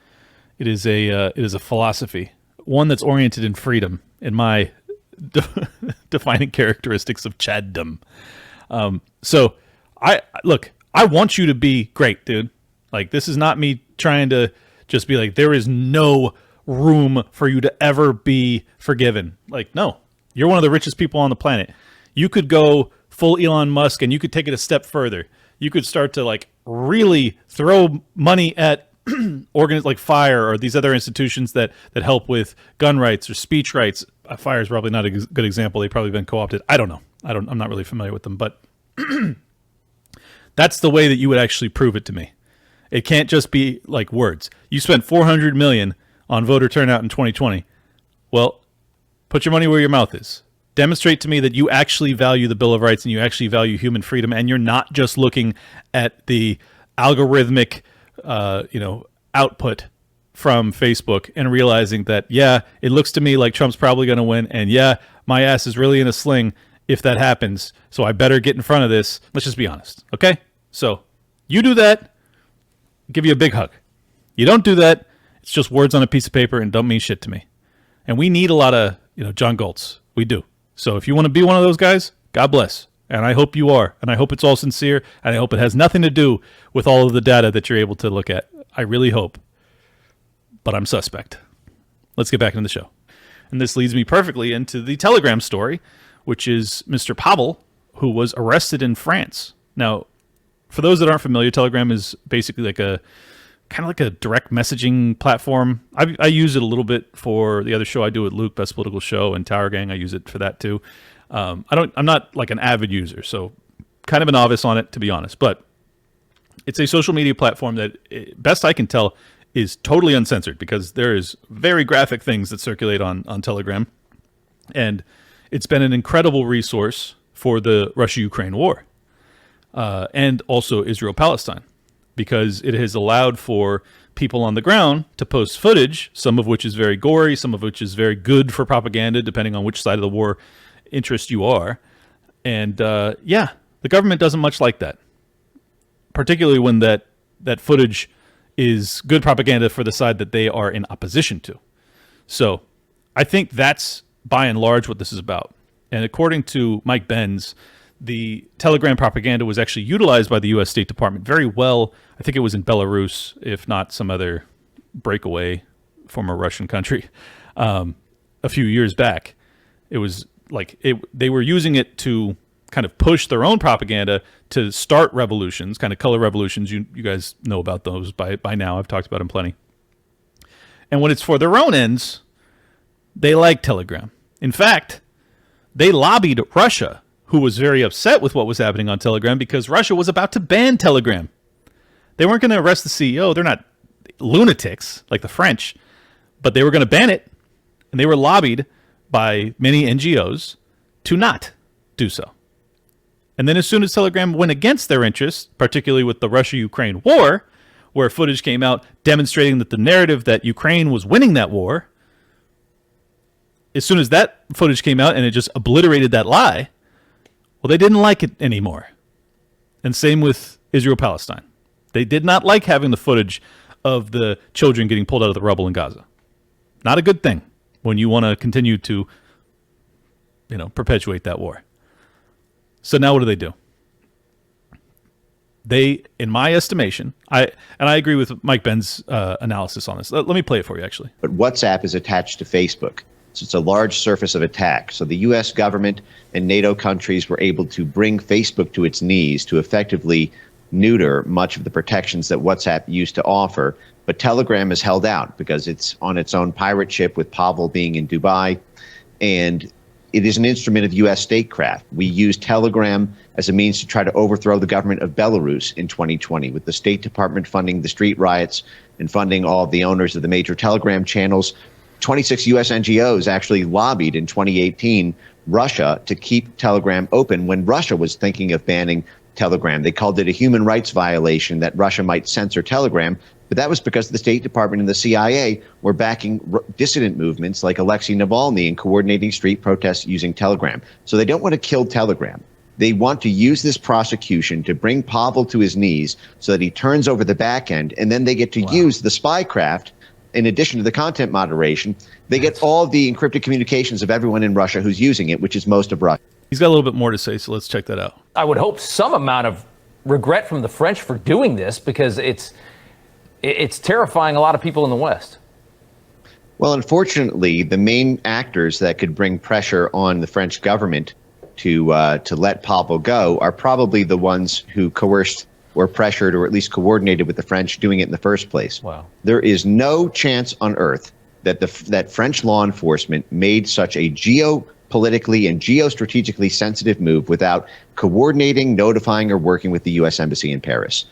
It is a philosophy, one that's oriented in freedom, in my defining characteristics of Chaddom. So I want you to be great, dude. Like, this is not me trying to just be like, there is no room for you to ever be forgiven. Like, no, you're one of the richest people on the planet. You could go full Elon Musk and you could take it a step further. You could start to like really throw money at organs like FIRE or these other institutions that help with gun rights or speech rights. FIRE is probably not a good example. They've probably been co-opted. I don't know. I'm not really familiar with them, but that's the way that you would actually prove it to me. It can't just be like words. You spent $400 million on voter turnout in 2020. Well, put your money where your mouth is. Demonstrate to me that you actually value the Bill of Rights and you actually value human freedom, and you're not just looking at the algorithmic output from Facebook and realizing that, yeah, it looks to me like Trump's probably going to win, and yeah, my ass is really in a sling if that happens, so I better get in front of this. Let's just be honest, okay? So you do that, give you a big hug. You don't do that, it's just words on a piece of paper and don't mean shit to me. And we need a lot of, John Goltz. We do. So if you want to be one of those guys, God bless. And I hope you are. And I hope it's all sincere. And I hope it has nothing to do with all of the data that you're able to look at. I really hope. But I'm suspect. Let's get back into the show. And this leads me perfectly into the Telegram story, which is Mr. Pavel, who was arrested in France. Now, for those that aren't familiar, Telegram is basically like a kind of like a direct messaging platform. I use it a little bit for the other show I do with Luke, Best Political Show, and Tower Gang. I use it for that too. I'm not like an avid user, so kind of a novice on it, to be honest. But it's a social media platform that, best I can tell, is totally uncensored because there is very graphic things that circulate on Telegram. And it's been an incredible resource for the Russia-Ukraine war and also Israel-Palestine, because it has allowed for people on the ground to post footage, some of which is very gory, some of which is very good for propaganda, depending on which side of the war interest you are. And the government doesn't much like that, particularly when that footage is good propaganda for the side that they are in opposition to. So I think that's by and large what this is about. And according to Mike Benz, the Telegram propaganda was actually utilized by the U.S. State Department very well. I think it was in Belarus, if not some other breakaway former Russian country, a few years back. It was like they were using it to kind of push their own propaganda to start revolutions, kind of color revolutions. You guys know about those by now. I've talked about them plenty. And when it's for their own ends, they like Telegram. In fact, they lobbied Russia, who was very upset with what was happening on Telegram because Russia was about to ban Telegram. They weren't going to arrest the CEO. They're not lunatics like the French, but they were going to ban it, and they were lobbied by many NGOs to not do so. And then as soon as Telegram went against their interests, particularly with the Russia-Ukraine war, where footage came out demonstrating that the narrative that Ukraine was winning that war, as soon as that footage came out and it just obliterated that lie, well, they didn't like it anymore. And same with Israel-Palestine. They did not like having the footage of the children getting pulled out of the rubble in Gaza. Not a good thing when you want to continue to, perpetuate that war. So now what do? They, in my estimation, I agree with Mike Ben's analysis on this. Let me play it for you, actually. But WhatsApp is attached to Facebook. So it's a large surface of attack. So the U.S. government and NATO countries were able to bring Facebook to its knees to effectively neuter much of the protections that WhatsApp used to offer. But Telegram is held out because it's on its own pirate ship with Pavel being in Dubai. And it is an instrument of U.S. statecraft. We used Telegram as a means to try to overthrow the government of Belarus in 2020, with the State Department funding the street riots and funding all of the owners of the major Telegram channels. 26 U.S. NGOs actually lobbied in 2018 Russia to keep Telegram open when Russia was thinking of banning Telegram. They called it a human rights violation that Russia might censor Telegram, but that was because the State Department and the CIA were backing dissident movements like Alexei Navalny and coordinating street protests using Telegram. So they don't want to kill Telegram. They want to use this prosecution to bring Pavel to his knees so that he turns over the back end, and then they get to use the spycraft. In addition to the content moderation, they get all the encrypted communications of everyone in Russia who's using it, which is most of Russia. He's got a little bit more to say, so let's check that out. I would hope some amount of regret from the French for doing this, because it's terrifying a lot of people in the West. Well, unfortunately, the main actors that could bring pressure on the French government to let Pavel go are probably the ones who coerced or pressured or at least coordinated with the French doing it in the first place. Wow. There is no chance on earth that that French law enforcement made such a geopolitically and geostrategically sensitive move without coordinating, notifying, or working with the U.S. Embassy in Paris.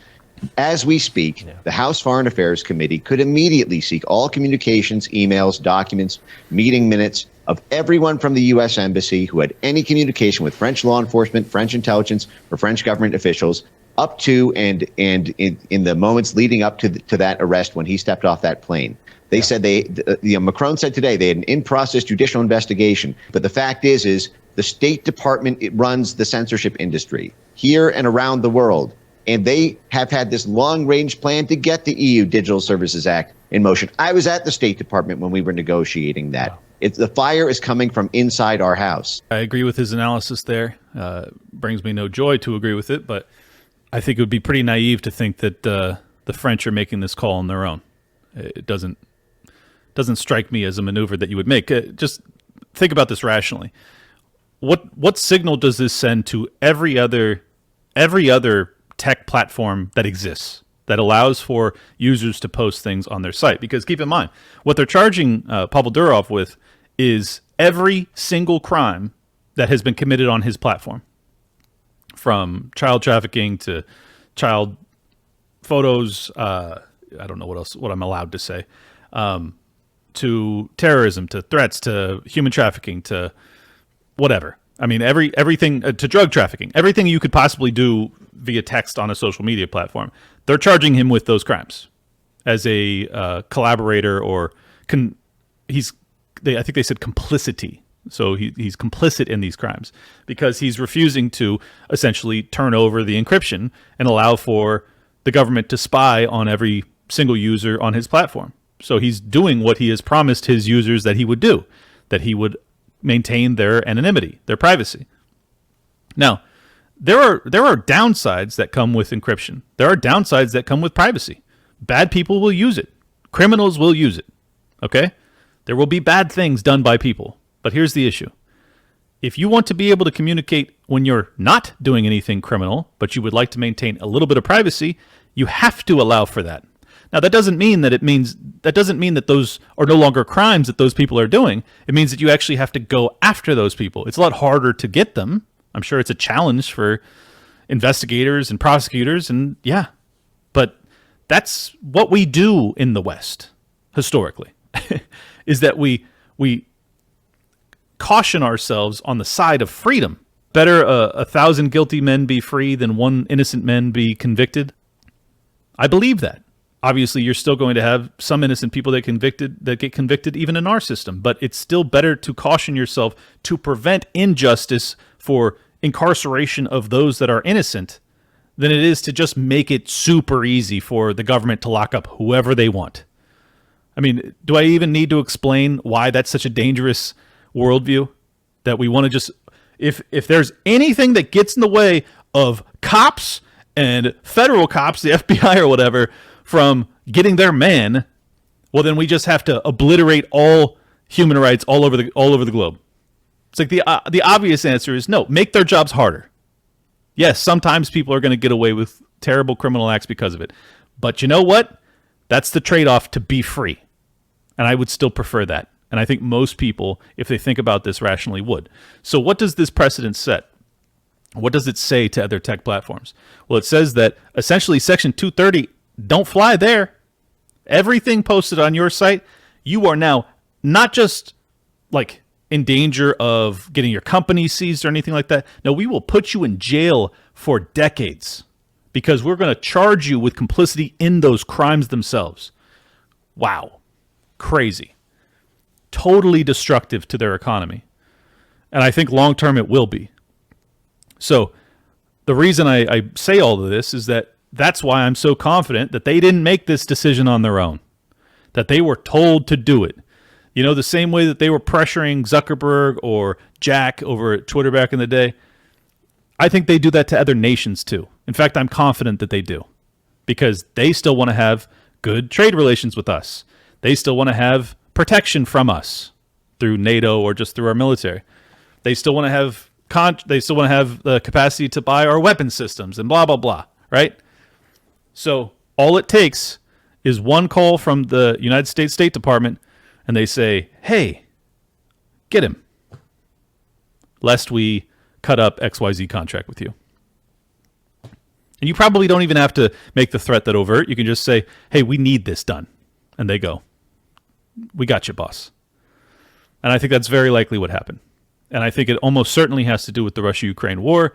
As we speak, the House Foreign Affairs Committee could immediately seek all communications, emails, documents, meeting minutes of everyone from the U.S. Embassy who had any communication with French law enforcement, French intelligence, or French government officials up to and in the moments leading up to that arrest when he stepped off that plane. They said Macron said today they had an in-process judicial investigation. But the fact is the State Department, it runs the censorship industry here and around the world. And they have had this long-range plan to get the EU Digital Services Act in motion. I was at the State Department when we were negotiating that. Wow. The fire is coming from inside our house. I agree with his analysis there. Brings me no joy to agree with it, but I think it would be pretty naive to think that the French are making this call on their own. It doesn't strike me as a maneuver that you would make. Just think about this rationally. What signal does this send to every other tech platform that exists that allows for users to post things on their site? Because keep in mind, what they're charging Pavel Durov with is every single crime that has been committed on his platform, from child trafficking to child photos. I don't know what I'm allowed to say, to terrorism, to threats, to human trafficking, to whatever. I mean, everything to drug trafficking, everything you could possibly do via text on a social media platform. They're charging him with those crimes as a collaborator, or I think they said complicity. So he's complicit in these crimes because he's refusing to essentially turn over the encryption and allow for the government to spy on every single user on his platform. So he's doing what he has promised his users that he would do, that he would maintain their anonymity, their privacy. Now, there are downsides that come with encryption. There are downsides that come with privacy. Bad people will use it. Criminals will use it. Okay? There will be bad things done by people. But here's the issue. If you want to be able to communicate when you're not doing anything criminal, but you would like to maintain a little bit of privacy, you have to allow for that. Now, that doesn't mean that those are no longer crimes that those people are doing. It means that you actually have to go after those people. It's a lot harder to get them. I'm sure it's a challenge for investigators and prosecutors, and yeah. But that's what we do in the West, historically, is that we caution ourselves on the side of freedom. Better 1,000 guilty men be free than one innocent man be convicted. I believe that. Obviously, you're still going to have some innocent people that get convicted even in our system, but it's still better to caution yourself to prevent injustice for incarceration of those that are innocent than it is to just make it super easy for the government to lock up whoever they want. I mean, do I even need to explain why that's such a dangerous worldview? That we want to just, if there's anything that gets in the way of cops and federal cops, the FBI or whatever, from getting their man, well, then we just have to obliterate all human rights all over the globe. It's like the obvious answer is no. Make their jobs harder. Yes, sometimes people are going to get away with terrible criminal acts because of it, but you know what? That's the trade-off to be free, and I would still prefer that. And I think most people, if they think about this rationally, would. So what does this precedent set? What does it say to other tech platforms? Well, it says that essentially Section 230 don't fly there. Everything posted on your site, you are now not just like in danger of getting your company seized or anything like that. No, we will put you in jail for decades because we're going to charge you with complicity in those crimes themselves. Wow. Crazy. Totally destructive to their economy. And I think long term it will be. So the reason I say all of this is that that's why I'm so confident that they didn't make this decision on their own, that they were told to do it. You know, the same way that they were pressuring Zuckerberg or Jack over at Twitter back in the day. I think they do that to other nations too. In fact, I'm confident that they do because they still want to have good trade relations with us. They still want to have protection from us through NATO or just through our military. They still want to have the capacity to buy our weapon systems and blah, blah, blah, right? So all it takes is one call from the United States State Department and they say, hey, get him, lest we cut up XYZ contract with you. And you probably don't even have to make the threat that overt. You can just say, hey, we need this done. And they go, we got you, boss. And I think that's very likely what happened. And I think it almost certainly has to do with the Russia-Ukraine war.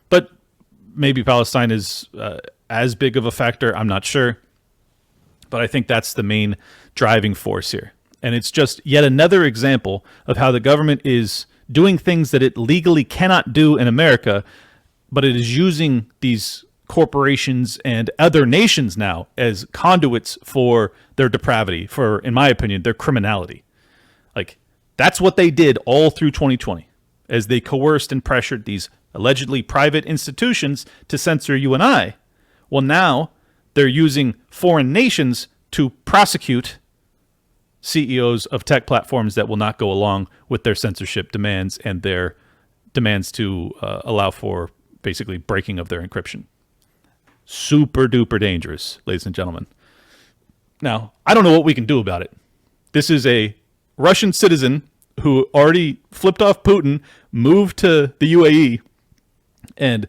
But maybe Palestine is as big of a factor. I'm not sure. But I think that's the main driving force here. And it's just yet another example of how the government is doing things that it legally cannot do in America, but it is using these corporations and other nations now as conduits for their depravity, for, in my opinion, their criminality. Like, that's what they did all through 2020, as they coerced and pressured these allegedly private institutions to censor you and I. Well, now they're using foreign nations to prosecute CEOs of tech platforms that will not go along with their censorship demands and their demands to allow for basically breaking of their encryption. Super duper dangerous, ladies and gentlemen. Now, I don't know what we can do about it. This is a Russian citizen who already flipped off Putin, moved to the UAE, and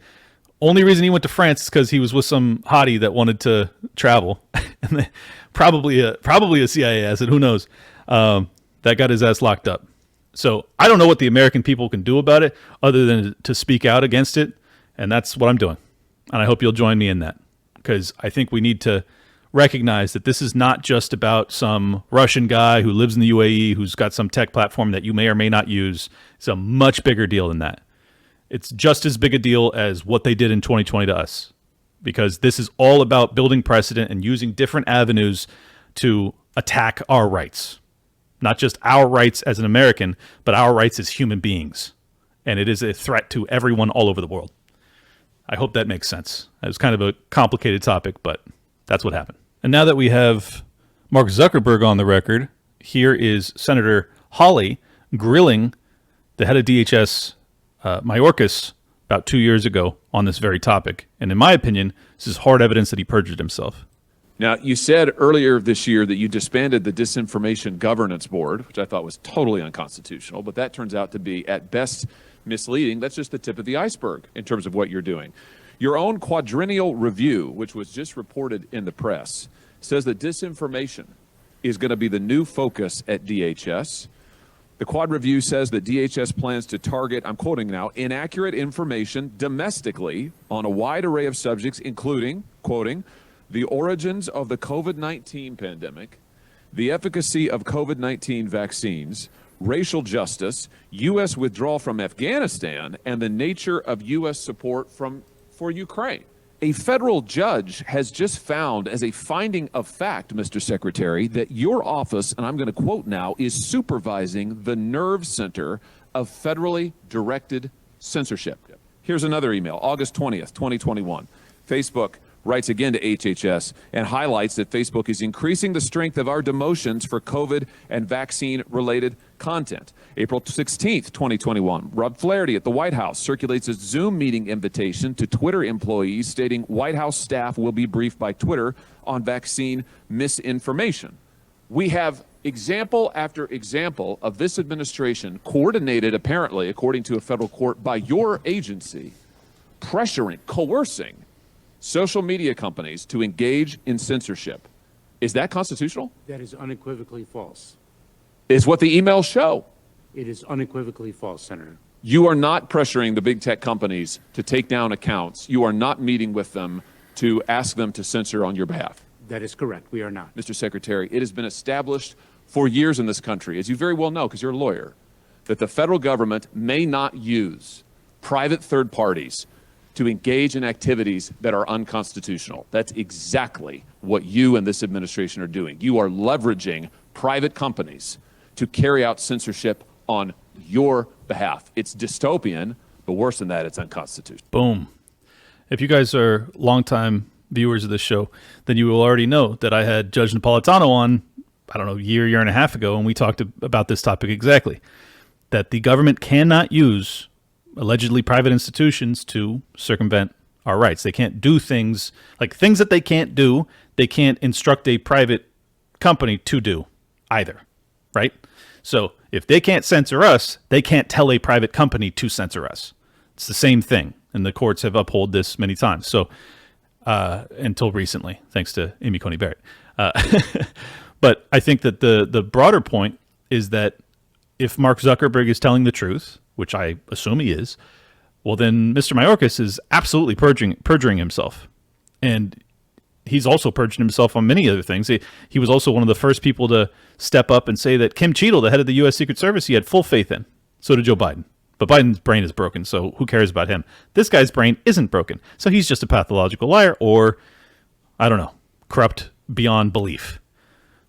only reason he went to France is because he was with some hottie that wanted to travel. And they, probably a CIA asset, who knows, that got his ass locked up. So I don't know what the American people can do about it other than to speak out against it, and that's what I'm doing. And I hope you'll join me in that, because I think we need to recognize that this is not just about some Russian guy who lives in the UAE who's got some tech platform that you may or may not use. It's a much bigger deal than that. It's just as big a deal as what they did in 2020 to us, because this is all about building precedent and using different avenues to attack our rights. Not just our rights as an American, but our rights as human beings. And it is a threat to everyone all over the world. I hope that makes sense. It was kind of a complicated topic, but that's what happened. And now that we have Mark Zuckerberg on the record, here is Senator Haye grilling the head of DHS, Mayorkas, about 2 years ago on this very topic. And in my opinion, this is hard evidence that he perjured himself. Now, you said earlier this year that you disbanded the Disinformation Governance Board, which I thought was totally unconstitutional, but that turns out to be, at best, misleading. That's just the tip of the iceberg in terms of what you're doing. Your own quadrennial review, which was just reported in the press, says that disinformation is going to be the new focus at DHS. The Quad Review says that DHS plans to target, I'm quoting now, inaccurate information domestically on a wide array of subjects, including, quoting, the origins of the COVID-19 pandemic, the efficacy of COVID-19 vaccines, racial justice, U.S. withdrawal from Afghanistan, and the nature of U.S. support for Ukraine. A federal judge has just found as a finding of fact, Mr. Secretary, that your office, and I'm going to quote now, is supervising the nerve center of federally directed censorship. Here's another email, August 20th, 2021. Facebook writes again to HHS and highlights that Facebook is increasing the strength of our demotions for COVID and vaccine-related content. April 16th, 2021, Rob Flaherty at the White House circulates a Zoom meeting invitation to Twitter employees stating White House staff will be briefed by Twitter on vaccine misinformation. We have example after example of this administration, coordinated apparently, according to a federal court, by your agency, pressuring, coercing social media companies to engage in censorship. Is that constitutional? That is unequivocally false. Is what the emails show. It is unequivocally false, Senator. You are not pressuring the big tech companies to take down accounts. You are not meeting with them to ask them to censor on your behalf. That is correct. We are not. Mr. Secretary, it has been established for years in this country, as you very well know because you're a lawyer, that the federal government may not use private third parties to engage in activities that are unconstitutional. That's exactly what you and this administration are doing. You are leveraging private companies to carry out censorship on your behalf. It's dystopian, but worse than that, it's unconstitutional. Boom. If you guys are longtime viewers of this show, then you will already know that I had Judge Napolitano on, I don't know, year and a half ago, and we talked about this topic exactly, that the government cannot use allegedly private institutions to circumvent our rights. They can't do things, like things that they can't do, they can't instruct a private company to do either, right? So if they can't censor us, they can't tell a private company to censor us. It's the same thing, and the courts have upheld this many times. So until recently, thanks to Amy Coney Barrett. But I think that the broader point is that if Mark Zuckerberg is telling the truth, which I assume he is, well, then Mr. Mayorkas is absolutely perjuring himself. And he's also perjured himself on many other things. He was also one of the first people to step up and say that Kim Cheadle, the head of the U.S. Secret Service, he had full faith in. So did Joe Biden. But Biden's brain is broken, so who cares about him? This guy's brain isn't broken. So he's just a pathological liar or, I don't know, corrupt beyond belief.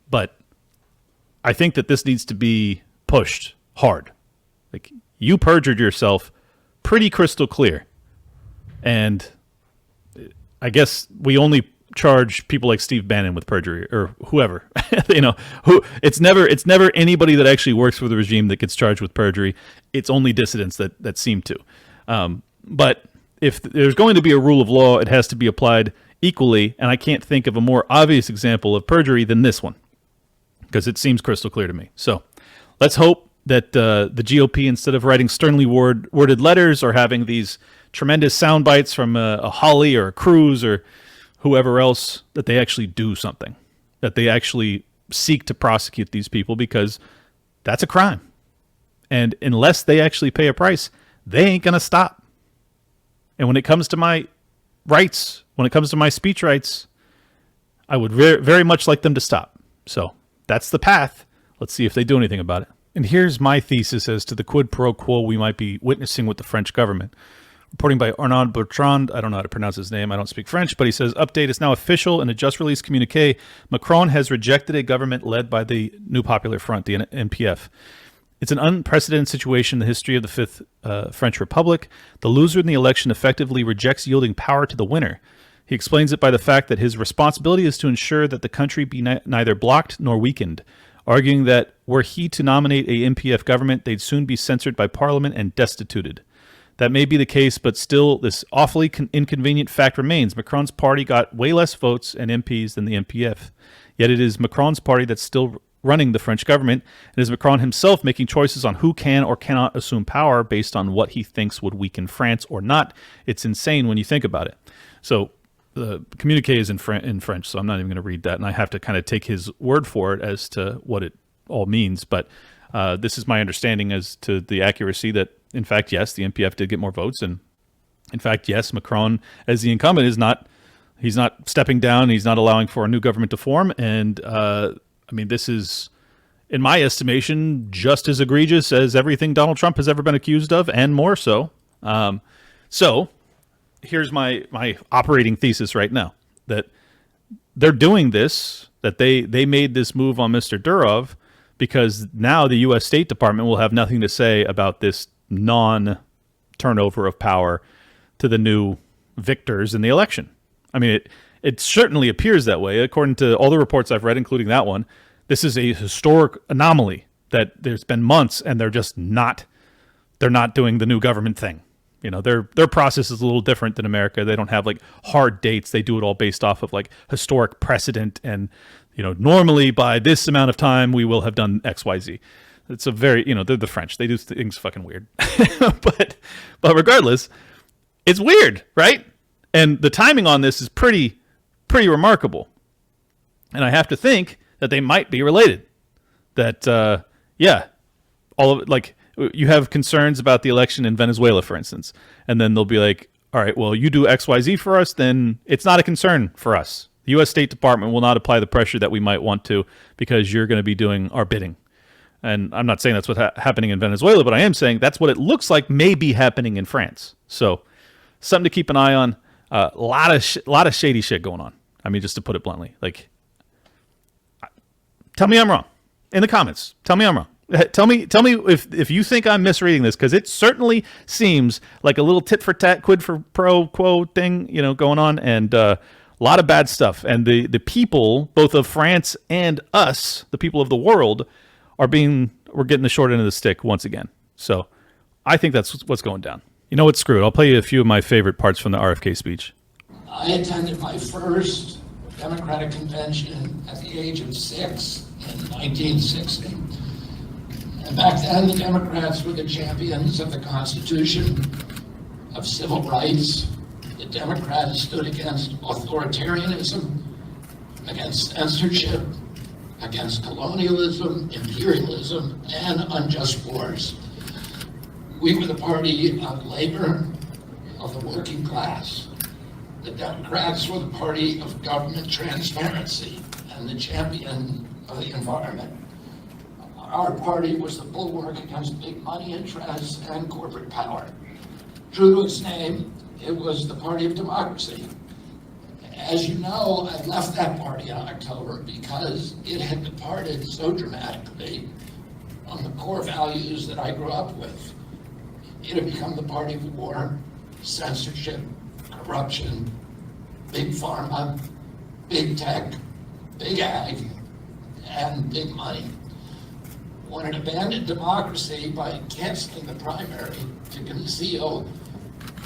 But I think that this needs to be pushed hard. Like, you perjured yourself pretty crystal clear. And I guess we only charge people like Steve Bannon with perjury or whoever. It's never anybody that actually works for the regime that gets charged with perjury. It's only dissidents that seem to. But if there's going to be a rule of law, it has to be applied equally, and I can't think of a more obvious example of perjury than this one, because it seems crystal clear to me. So let's hope that the GOP, instead of writing sternly worded letters or having these tremendous sound bites from a Haye or a Cruz or whoever else, that they actually do something, that they actually seek to prosecute these people, because that's a crime. And unless they actually pay a price, they ain't going to stop. And when it comes to my rights, when it comes to my speech rights, I would very, very much like them to stop. So that's the path. Let's see if they do anything about it. And here's my thesis as to the quid pro quo we might be witnessing with the French government. Reporting by Arnaud Bertrand, I don't know how to pronounce his name, I don't speak French, but he says, update is now official. In a just-released communique, Macron has rejected a government led by the New Popular Front, the NPF. It's an unprecedented situation in the history of the Fifth French Republic. The loser in the election effectively rejects yielding power to the winner. He explains it by the fact that his responsibility is to ensure that the country be neither blocked nor weakened, arguing that were he to nominate a NPF government, they'd soon be censored by Parliament and destituted. That may be the case, but still, this awfully inconvenient fact remains. Macron's party got way less votes and MPs than the NPF. Yet it is Macron's party that's still running the French government, and it is Macron himself making choices on who can or cannot assume power based on what he thinks would weaken France or not. It's insane when you think about it. So the communique is in French, so I'm not even going to read that, and I have to kind of take his word for it as to what it all means. But this is my understanding as to the accuracy that, in fact, yes, the NPF did get more votes, and in fact, yes, Macron, as the incumbent, he's not stepping down, he's not allowing for a new government to form, and I mean, this is, in my estimation, just as egregious as everything Donald Trump has ever been accused of, and more so. So here's my operating thesis right now, that they're doing this, that they made this move on Mr. Durov because now the U.S. State Department will have nothing to say about this non-turnover of power to the new victors in the election. I mean, it certainly appears that way. According to all the reports I've read, including that one, this is a historic anomaly that there's been months and they're not doing the new government thing. You know, their process is a little different than America. They don't have like hard dates. They do it all based off of like historic precedent, and normally by this amount of time we will have done X, Y, Z. It's a very, they're the French. They do things fucking weird. but regardless, it's weird, right? And the timing on this is pretty remarkable. And I have to think that they might be related. That, all of it, like you have concerns about the election in Venezuela, for instance, and then they'll be like, all right, well, you do X, Y, Z for us, then it's not a concern for us. The U.S. State Department will not apply the pressure that we might want to because you're going to be doing our bidding. And I'm not saying that's what's happening in Venezuela, but I am saying that's what it looks like may be happening in France. So something to keep an eye on. A lot of shady shit going on. I mean, just to put it bluntly, like, tell me I'm wrong in the comments. Tell me I'm wrong. Tell me if you think I'm misreading this, because it certainly seems like a little tit for tat, quid for pro quo thing, going on, and a lot of bad stuff. And the people, both of France and us, the people of the world, we're getting the short end of the stick once again. So I think that's what's going down. You know what? Screw it. I'll play you a few of my favorite parts from the RFK speech. I attended my first Democratic convention at the age of 6 in 1960. And back then, the Democrats were the champions of the Constitution, of civil rights. The Democrats stood against authoritarianism, against censorship, against colonialism, imperialism, and unjust wars. We were the party of labor, of the working class. The Democrats were the party of government transparency and the champion of the environment. Our party was the bulwark against big money interests and corporate power. True to its name, it was the party of democracy. As you know, I left that party in October because it had departed so dramatically on the core values that I grew up with. It had become the party of war, censorship, corruption, big pharma, big tech, big ag, and big money. When it abandoned democracy by canceling the primary to conceal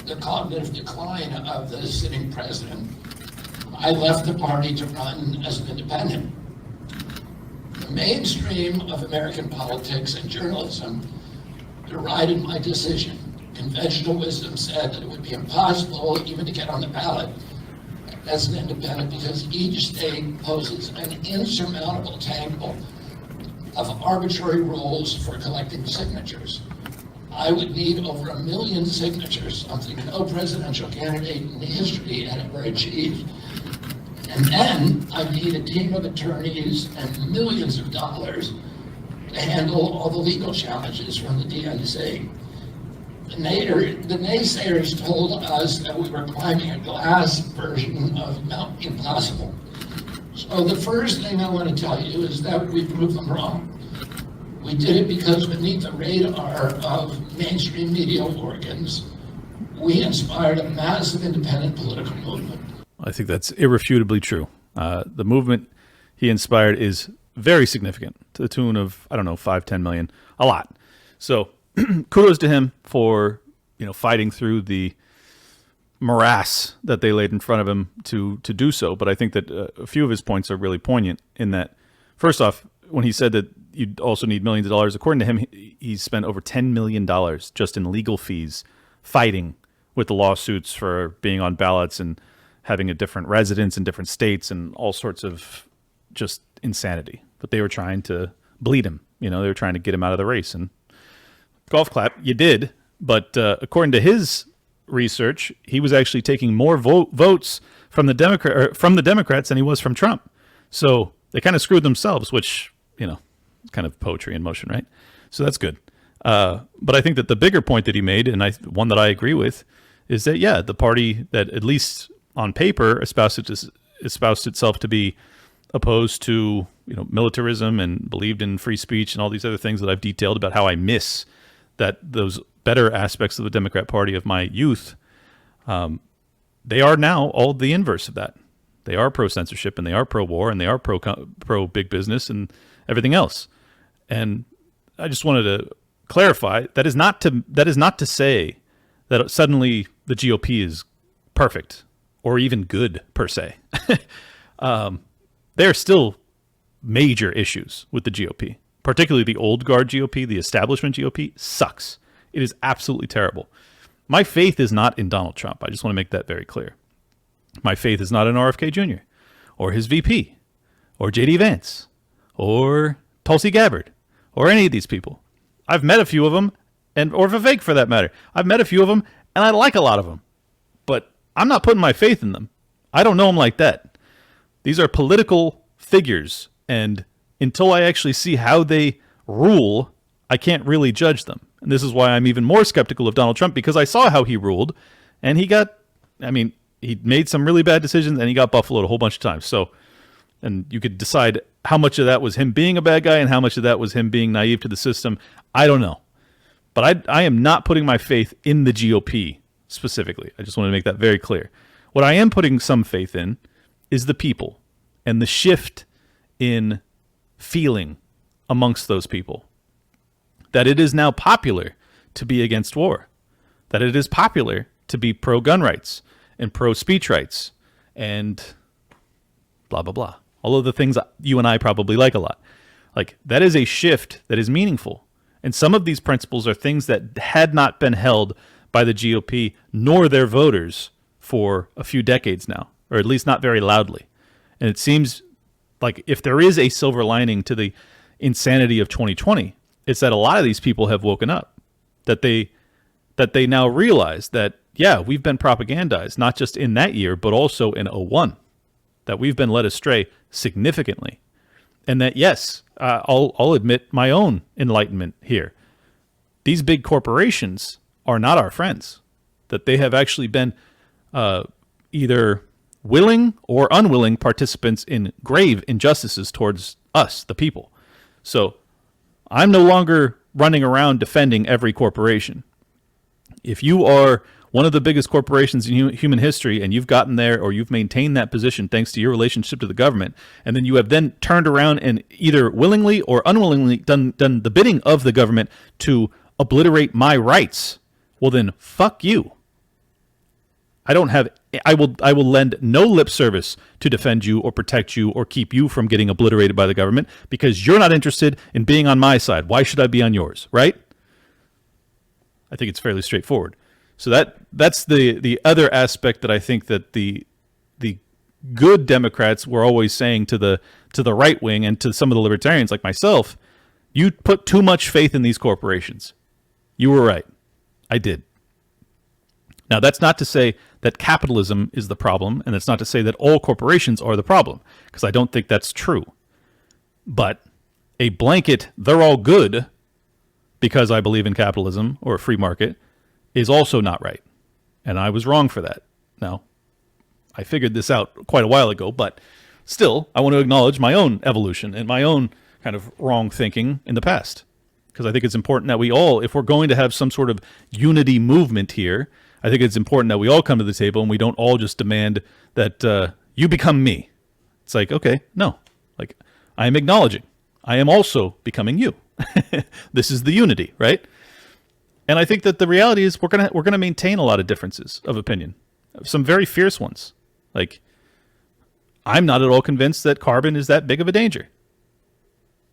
the cognitive decline of the sitting president, I left the party to run as an independent. The mainstream of American politics and journalism derided my decision. Conventional wisdom said that it would be impossible even to get on the ballot as an independent because each state poses an insurmountable tangle of arbitrary rules for collecting signatures. I would need over 1 million signatures, something no presidential candidate in history had ever achieved. And then I need a team of attorneys and millions of dollars to handle all the legal challenges from the DNC. The naysayers told us that we were climbing a glass version of Mount Impossible. So the first thing I want to tell you is that we proved them wrong. We did it because beneath the radar of mainstream media organs, we inspired a massive independent political movement. I think that's irrefutably true. The movement he inspired is very significant, to the tune of, 5-10 million, a lot. So kudos to him for, fighting through the morass that they laid in front of him to do so. But I think that a few of his points are really poignant in that, first off, when he said that you'd also need millions of dollars, according to him, he's spent over $10 million just in legal fees fighting with the lawsuits for being on ballots and having a different residence in different states and all sorts of just insanity. But they were trying to bleed him. They were trying to get him out of the race. And golf clap, you did. But according to his research, he was actually taking more votes from the Democrats than he was from Trump. So they kind of screwed themselves, which, kind of poetry in motion, right? So that's good. But I think that the bigger point that he made, and one that I agree with, is that, the party that at least on paper espoused itself to be opposed to militarism and believed in free speech and all these other things that I've detailed about how I miss those better aspects of the Democrat Party of my youth. They are now all the inverse of that. They are pro-censorship and they are pro-war and they are pro-big business and everything else. And I just wanted to clarify that is not to say that suddenly the GOP is perfect or even good per se. They're still major issues with the GOP, particularly the old guard GOP, the establishment GOP, sucks. It is absolutely terrible. My faith is not in Donald Trump. I just want to make that very clear. My faith is not in RFK Jr. or his VP or JD Vance or Tulsi Gabbard or any of these people. I've met a few of them, or Vivek for that matter. I've met a few of them, and I like a lot of them. But I'm not putting my faith in them. I don't know them like that. These are political figures, and until I actually see how they rule, I can't really judge them. And this is why I'm even more skeptical of Donald Trump, because I saw how he ruled, and he made some really bad decisions, and he got buffaloed a whole bunch of times. So, and you could decide how much of that was him being a bad guy and how much of that was him being naive to the system. I don't know. But I am not putting my faith in the GOP specifically. I just want to make that very clear. What I am putting some faith in is the people and the shift in feeling amongst those people. That it is now popular to be against war. That it is popular to be pro-gun rights and pro-speech rights and blah, blah, blah. All of the things you and I probably like a lot. Like, that is a shift that is meaningful. And some of these principles are things that had not been held by the GOP nor their voters for a few decades now, or at least not very loudly. And it seems like if there is a silver lining to the insanity of 2020, it's that a lot of these people have woken up, that they now realize that, yeah, we've been propagandized, not just in that year, but also in '01, that we've been led astray significantly. And that, yes, I'll admit my own enlightenment here. These big corporations are not our friends, that they have actually been either willing or unwilling participants in grave injustices towards us, the people. So I'm no longer running around defending every corporation. If you are one of the biggest corporations in human history and you've gotten there, or you've maintained that position thanks to your relationship to the government, and then you have then turned around and either willingly or unwillingly done the bidding of the government to obliterate my rights, well then fuck you. I will lend no lip service to defend you or protect you or keep you from getting obliterated by the government, because you're not interested in being on my side. Why should I be on yours, right? I think it's fairly straightforward. So that's the other aspect that I think that the good Democrats were always saying to the right wing and to some of the libertarians like myself. You put too much faith in these corporations. You were right. I did. Now, that's not to say that capitalism is the problem, and it's not to say that all corporations are the problem, because I don't think that's true. But a blanket, they're all good because I believe in capitalism or a free market, is also not right. And I was wrong for that. Now, I figured this out quite a while ago, but still, I want to acknowledge my own evolution and my own kind of wrong thinking in the past. Because I think it's important that we all, if we're going to have some sort of unity movement here, I think it's important that we all come to the table and we don't all just demand that you become me. It's like, okay, no. Like, I am acknowledging. I am also becoming you. This is the unity, right? And I think that the reality is we're gonna maintain a lot of differences of opinion, some very fierce ones. Like, I'm not at all convinced that carbon is that big of a danger.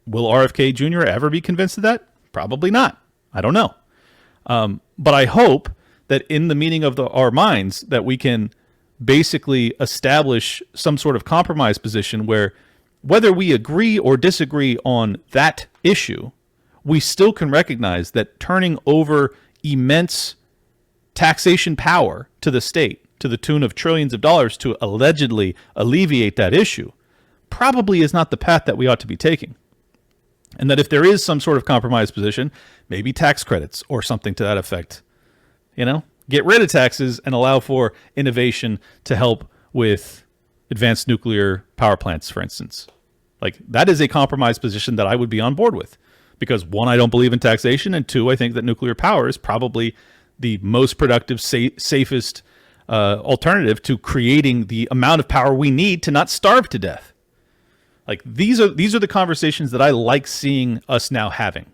Will RFK Jr. ever be convinced of that? Probably not. I don't know. But I hope that in the meeting of our minds that we can basically establish some sort of compromise position where, whether we agree or disagree on that issue, we still can recognize that turning over immense taxation power to the state to the tune of trillions of dollars to allegedly alleviate that issue probably is not the path that we ought to be taking. And that if there is some sort of compromise position, maybe tax credits or something to that effect, get rid of taxes and allow for innovation to help with advanced nuclear power plants, for instance. Like, that is a compromise position that I would be on board with. Because one, I don't believe in taxation, and two, I think that nuclear power is probably the most productive, safest alternative to creating the amount of power we need to not starve to death. Like, these are the conversations that I like seeing us now having.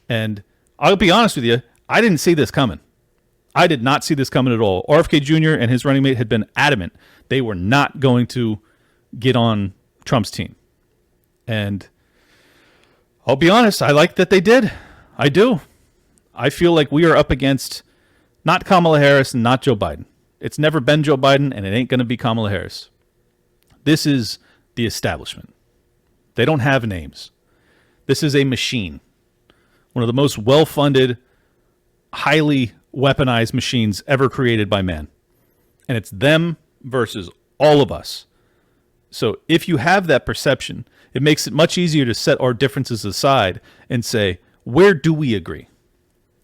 And I'll be honest with you, I didn't see this coming. I did not see this coming at all. RFK Jr. and his running mate had been adamant they were not going to get on Trump's team. And I'll be honest, I like that they did. I do. I feel like we are up against not Kamala Harris and not Joe Biden. It's never been Joe Biden, and it ain't going to be Kamala Harris. This is the establishment. They don't have names. This is a machine. One of the most well-funded, highly weaponized machines ever created by man. And it's them versus all of us. So if you have that perception, it makes it much easier to set our differences aside and say, where do we agree?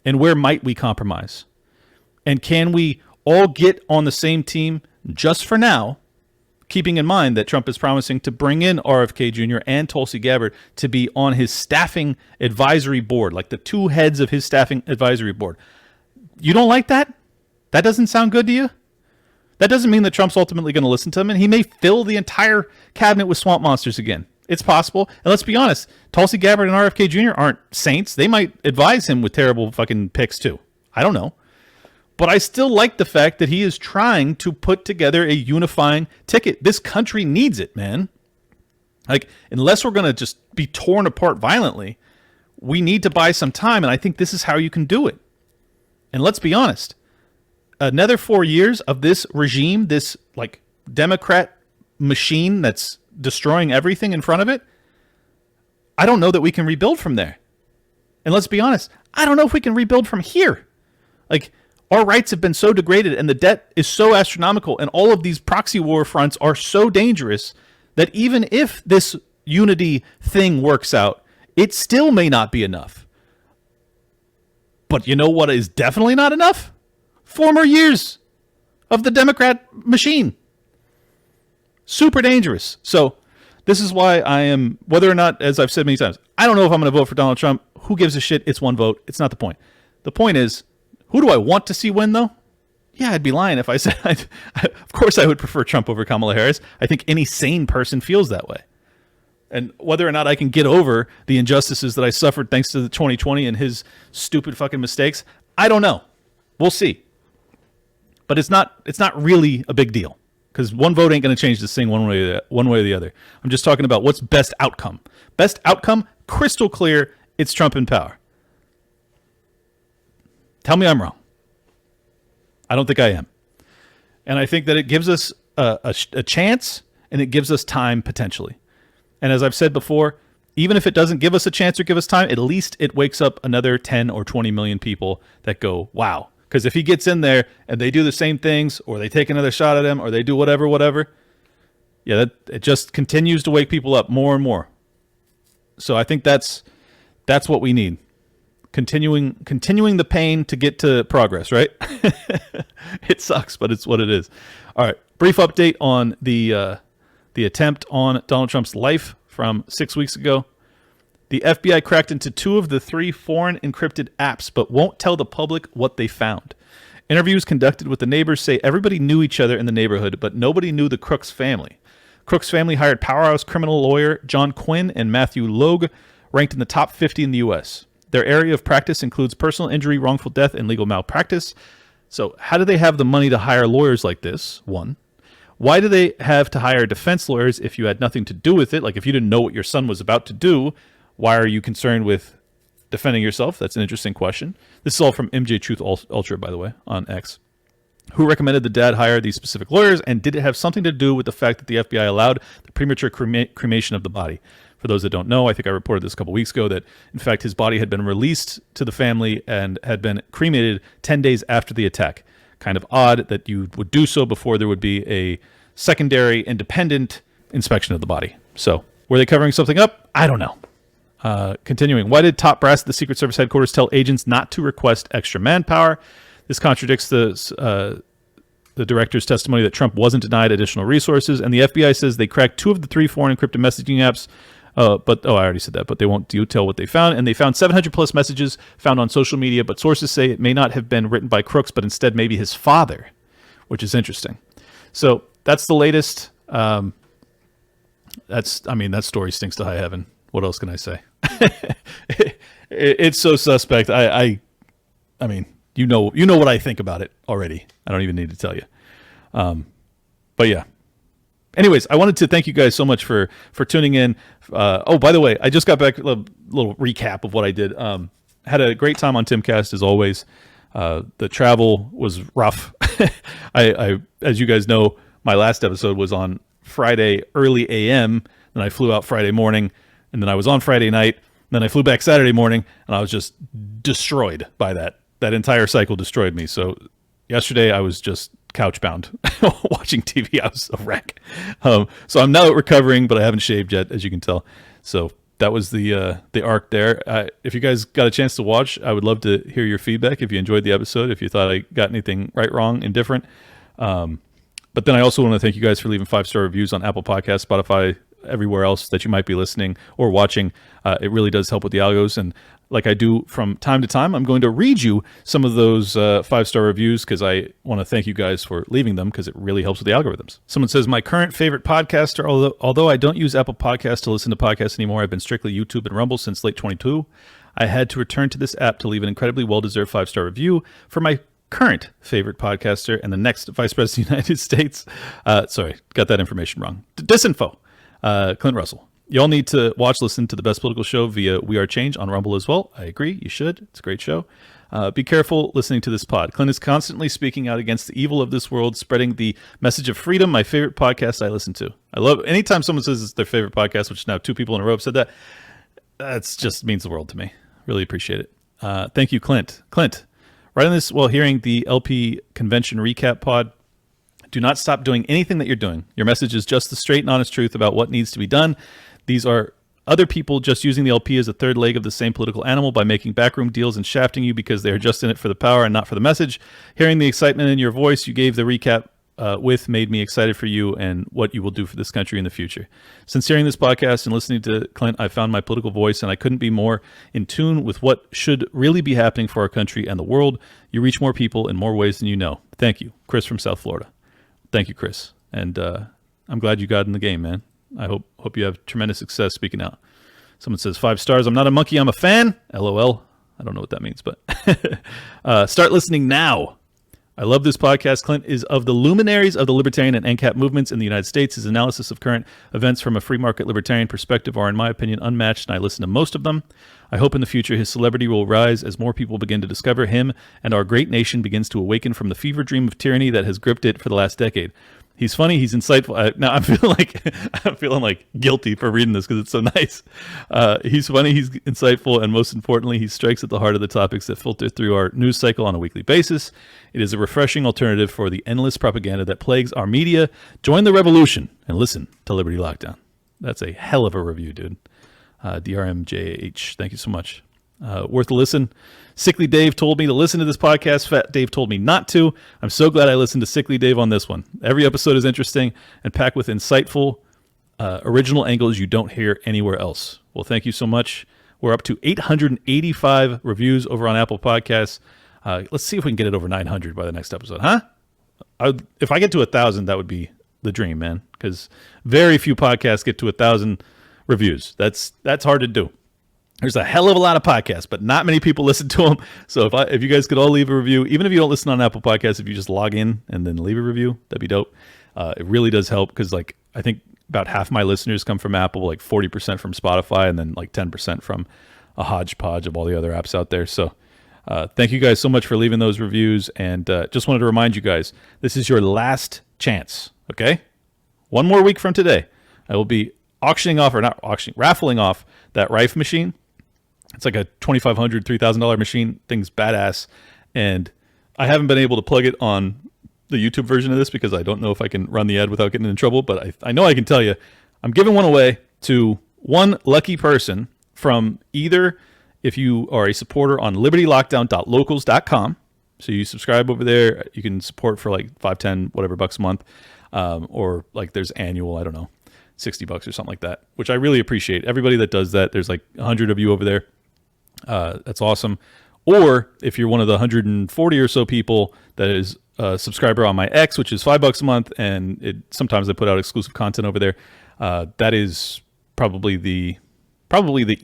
And where might we compromise? And can we all get on the same team just for now, keeping in mind that Trump is promising to bring in RFK Jr. and Tulsi Gabbard to be on his staffing advisory board, like the two heads of his staffing advisory board. You don't like that? That doesn't sound good to you? That doesn't mean that Trump's ultimately going to listen to him, and he may fill the entire cabinet with swamp monsters again. It's possible. And let's be honest, Tulsi Gabbard and RFK Jr. aren't saints. They might advise him with terrible fucking picks too. I don't know. But I still like the fact that he is trying to put together a unifying ticket. This country needs it, man. Like, unless we're going to just be torn apart violently, we need to buy some time, and I think this is how you can do it. And let's be honest, another 4 years of this regime, this like Democrat machine that's destroying everything in front of it, I don't know that we can rebuild from there. And let's be honest, I don't know if we can rebuild from here. Like, our rights have been so degraded and the debt is so astronomical and all of these proxy war fronts are so dangerous that even if this unity thing works out, it still may not be enough. But you know what is definitely not enough? 4 more years of the Democrat machine. Super dangerous. So this is why I am, whether or not, as I've said many times, I don't know if I'm going to vote for Donald Trump. Who gives a shit? It's one vote. It's not the point. The point is, who do I want to see win, though? Yeah, I'd be lying if I said, of course I would prefer Trump over Kamala Harris. I think any sane person feels that way. And whether or not I can get over the injustices that I suffered thanks to the 2020 and his stupid fucking mistakes, I don't know. We'll see. But it's not really a big deal because one vote ain't going to change this thing one way or the other. I'm just talking about what's best outcome. Best outcome, crystal clear, it's Trump in power. Tell me I'm wrong. I don't think I am. And I think that it gives us a chance and it gives us time potentially. And as I've said before, even if it doesn't give us a chance or give us time, at least it wakes up another 10 or 20 million people that go, wow. Because if he gets in there and they do the same things or they take another shot at him or they do whatever, yeah, it just continues to wake people up more and more. So I think that's what we need. Continuing the pain to get to progress, right? It sucks, but it's what it is. All right, brief update on the attempt on Donald Trump's life from 6 weeks ago. The FBI cracked into 2 of the 3 foreign encrypted apps, but won't tell the public what they found. Interviews conducted with the neighbors say everybody knew each other in the neighborhood, but nobody knew the Crooks family. Crooks family hired powerhouse criminal lawyer John Quinn and Matthew Logue, ranked in the top 50 in the U.S. Their area of practice includes personal injury, wrongful death, and legal malpractice. So how do they have the money to hire lawyers like this? 1. Why do they have to hire defense lawyers if you had nothing to do with it? Like if you didn't know what your son was about to do, why are you concerned with defending yourself? That's an interesting question. This is all from MJ Truth Ultra, by the way, on X. Who recommended the dad hire these specific lawyers, and did it have something to do with the fact that the FBI allowed the premature cremation of the body? For those that don't know, I think I reported this a couple weeks ago that, in fact, his body had been released to the family and had been cremated 10 days after the attack. Kind of odd that you would do so before there would be a secondary, independent inspection of the body. So, were they covering something up? I don't know. Continuing, why did top brass at the Secret Service headquarters tell agents not to request extra manpower? This contradicts the director's testimony that Trump wasn't denied additional resources, and the FBI says they cracked 2 of the 3 foreign encrypted messaging apps. I already said that, but they won't detail what they found. And they found 700 plus messages found on social media, but sources say it may not have been written by Crooks, but instead maybe his father, which is interesting. So that's the latest. That story stinks to high heaven. What else can I say? It's so suspect. I mean, you know what I think about it already. I don't even need to tell you. But yeah, anyways, I wanted to thank you guys so much for tuning in. Oh, by the way, I just got back, a little recap of what I did. Had a great time on Timcast as always. The travel was rough. I as you guys know, my last episode was on Friday early AM, then I flew out Friday morning, and then I was on Friday night, then I flew back Saturday morning, and I was just destroyed by that. That entire cycle destroyed me. So yesterday I was just couch bound watching TV. I was a wreck. So I'm now recovering, but I haven't shaved yet, as you can tell. So that was the arc there. If you guys got a chance to watch, I would love to hear your feedback. If you enjoyed the episode, if you thought I got anything right, wrong, indifferent. But then I also want to thank you guys for leaving 5-star reviews on Apple Podcasts, Spotify, everywhere else that you might be listening or watching. It really does help with the algos. And like I do from time to time, I'm going to read you some of those 5-star reviews because I want to thank you guys for leaving them because it really helps with the algorithms. Someone says, my current favorite podcaster, although I don't use Apple Podcasts to listen to podcasts anymore, I've been strictly YouTube and Rumble since late 22. I had to return to this app to leave an incredibly well-deserved 5-star review for my current favorite podcaster and the next Vice President of the United States. Sorry, got that information wrong. Disinfo. Clint Russell. Y'all need to listen to the best political show via We Are Change on Rumble as well. I agree. You should. It's a great show. Be careful listening to this pod. Clint is constantly speaking out against the evil of this world, spreading the message of freedom, my favorite podcast I listen to. I love anytime someone says it's their favorite podcast, which now 2 people in a row have said that. That's just means the world to me. Really appreciate it. Thank you, Clint. Clint, right on this while hearing the LP convention recap pod. Do not stop doing anything that you're doing. Your message is just the straight and honest truth about what needs to be done. These are other people just using the LP as a third leg of the same political animal by making backroom deals and shafting you because they are just in it for the power and not for the message. Hearing the excitement in your voice you gave the recap with made me excited for you and what you will do for this country in the future. Since hearing this podcast and listening to Clint, I found my political voice, and I couldn't be more in tune with what should really be happening for our country and the world. You reach more people in more ways than you know. Thank you. Chris from South Florida. Thank you, Chris. And I'm glad you got in the game, man. I hope you have tremendous success speaking out. Someone says 5 stars. I'm not a monkey. I'm a fan. LOL. I don't know what that means, but start listening now. I love this podcast. Clint is of the luminaries of the libertarian and NCAP movements in the United States. His analysis of current events from a free market libertarian perspective are, in my opinion, unmatched, and I listen to most of them. I hope in the future his celebrity will rise as more people begin to discover him and our great nation begins to awaken from the fever dream of tyranny that has gripped it for the last decade. He's funny. He's insightful. Now I'm feeling like guilty for reading this because it's so nice. He's funny. He's insightful, and most importantly, he strikes at the heart of the topics that filter through our news cycle on a weekly basis. It is a refreshing alternative for the endless propaganda that plagues our media. Join the revolution and listen to Liberty Lockdown. That's a hell of a review, dude. DRMJH. Thank you so much. Worth a listen. Sickly Dave told me to listen to this podcast. Fat Dave told me not to. I'm so glad I listened to Sickly Dave on this one. Every episode is interesting and packed with insightful, original angles you don't hear anywhere else. Well, thank you so much. We're up to 885 reviews over on Apple Podcasts. Let's see if we can get it over 900 by the next episode, huh? If I get to 1,000, that would be the dream, man, because very few podcasts get to 1,000 reviews. That's hard to do. There's a hell of a lot of podcasts, but not many people listen to them. So if you guys could all leave a review, even if you don't listen on Apple Podcasts, if you just log in and then leave a review, that'd be dope. It really does help because, like, I think about half my listeners come from Apple, like 40% from Spotify, and then like 10% from a hodgepodge of all the other apps out there. So thank you guys so much for leaving those reviews. And just wanted to remind you guys, this is your last chance, okay? One more week from today, I will be raffling off that Rife machine. It's like a $2,500, $3,000 machine. Thing's badass. And I haven't been able to plug it on the YouTube version of this because I don't know if I can run the ad without getting in trouble. But I know I can tell you, I'm giving one away to one lucky person from either if you are a supporter on libertylockdown.locals.com. So you subscribe over there. You can support for like $5, $10, whatever bucks a month. Or like there's annual, I don't know, $60 or something like that, which I really appreciate. Everybody that does that, there's like 100 of you over there. That's awesome. Or if you're one of the 140 or so people that is a subscriber on my X, which is $5 a month, and sometimes I put out exclusive content over there. That is probably the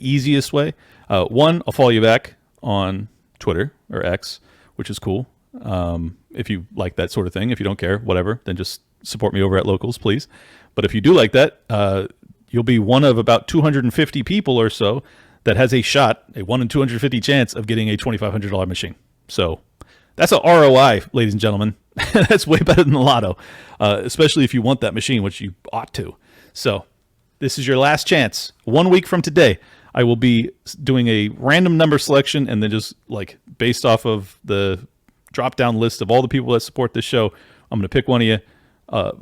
easiest way. One, I'll follow you back on Twitter or X, which is cool. If you like that sort of thing, if you don't care, whatever, then just support me over at Locals, please. But if you do like that, you'll be one of about 250 people or so that has a shot, a 1 in 250 chance of getting a $2,500 machine. So that's a ROI, ladies and gentlemen. That's way better than the lotto, especially if you want that machine, which you ought to. So this is your last chance. 1 week from today, I will be doing a random number selection, and then just like based off of the drop-down list of all the people that support this show, I'm going to pick one of you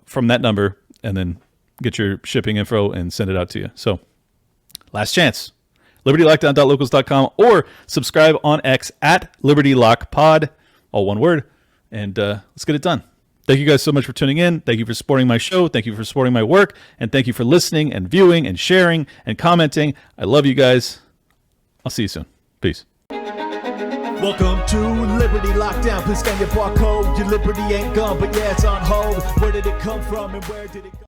from that number and then get your shipping info and send it out to you. So last chance. LibertyLockdown.locals.com or subscribe on X at LibertyLockPod, all one word, and let's get it done. Thank you guys so much for tuning in. Thank you for supporting my show. Thank you for supporting my work. And thank you for listening and viewing and sharing and commenting. I love you guys. I'll see you soon. Peace. Welcome to Liberty Lockdown. Please scan your barcode. Your liberty ain't gone, but yeah, it's on hold. Where did it come from and where did it go?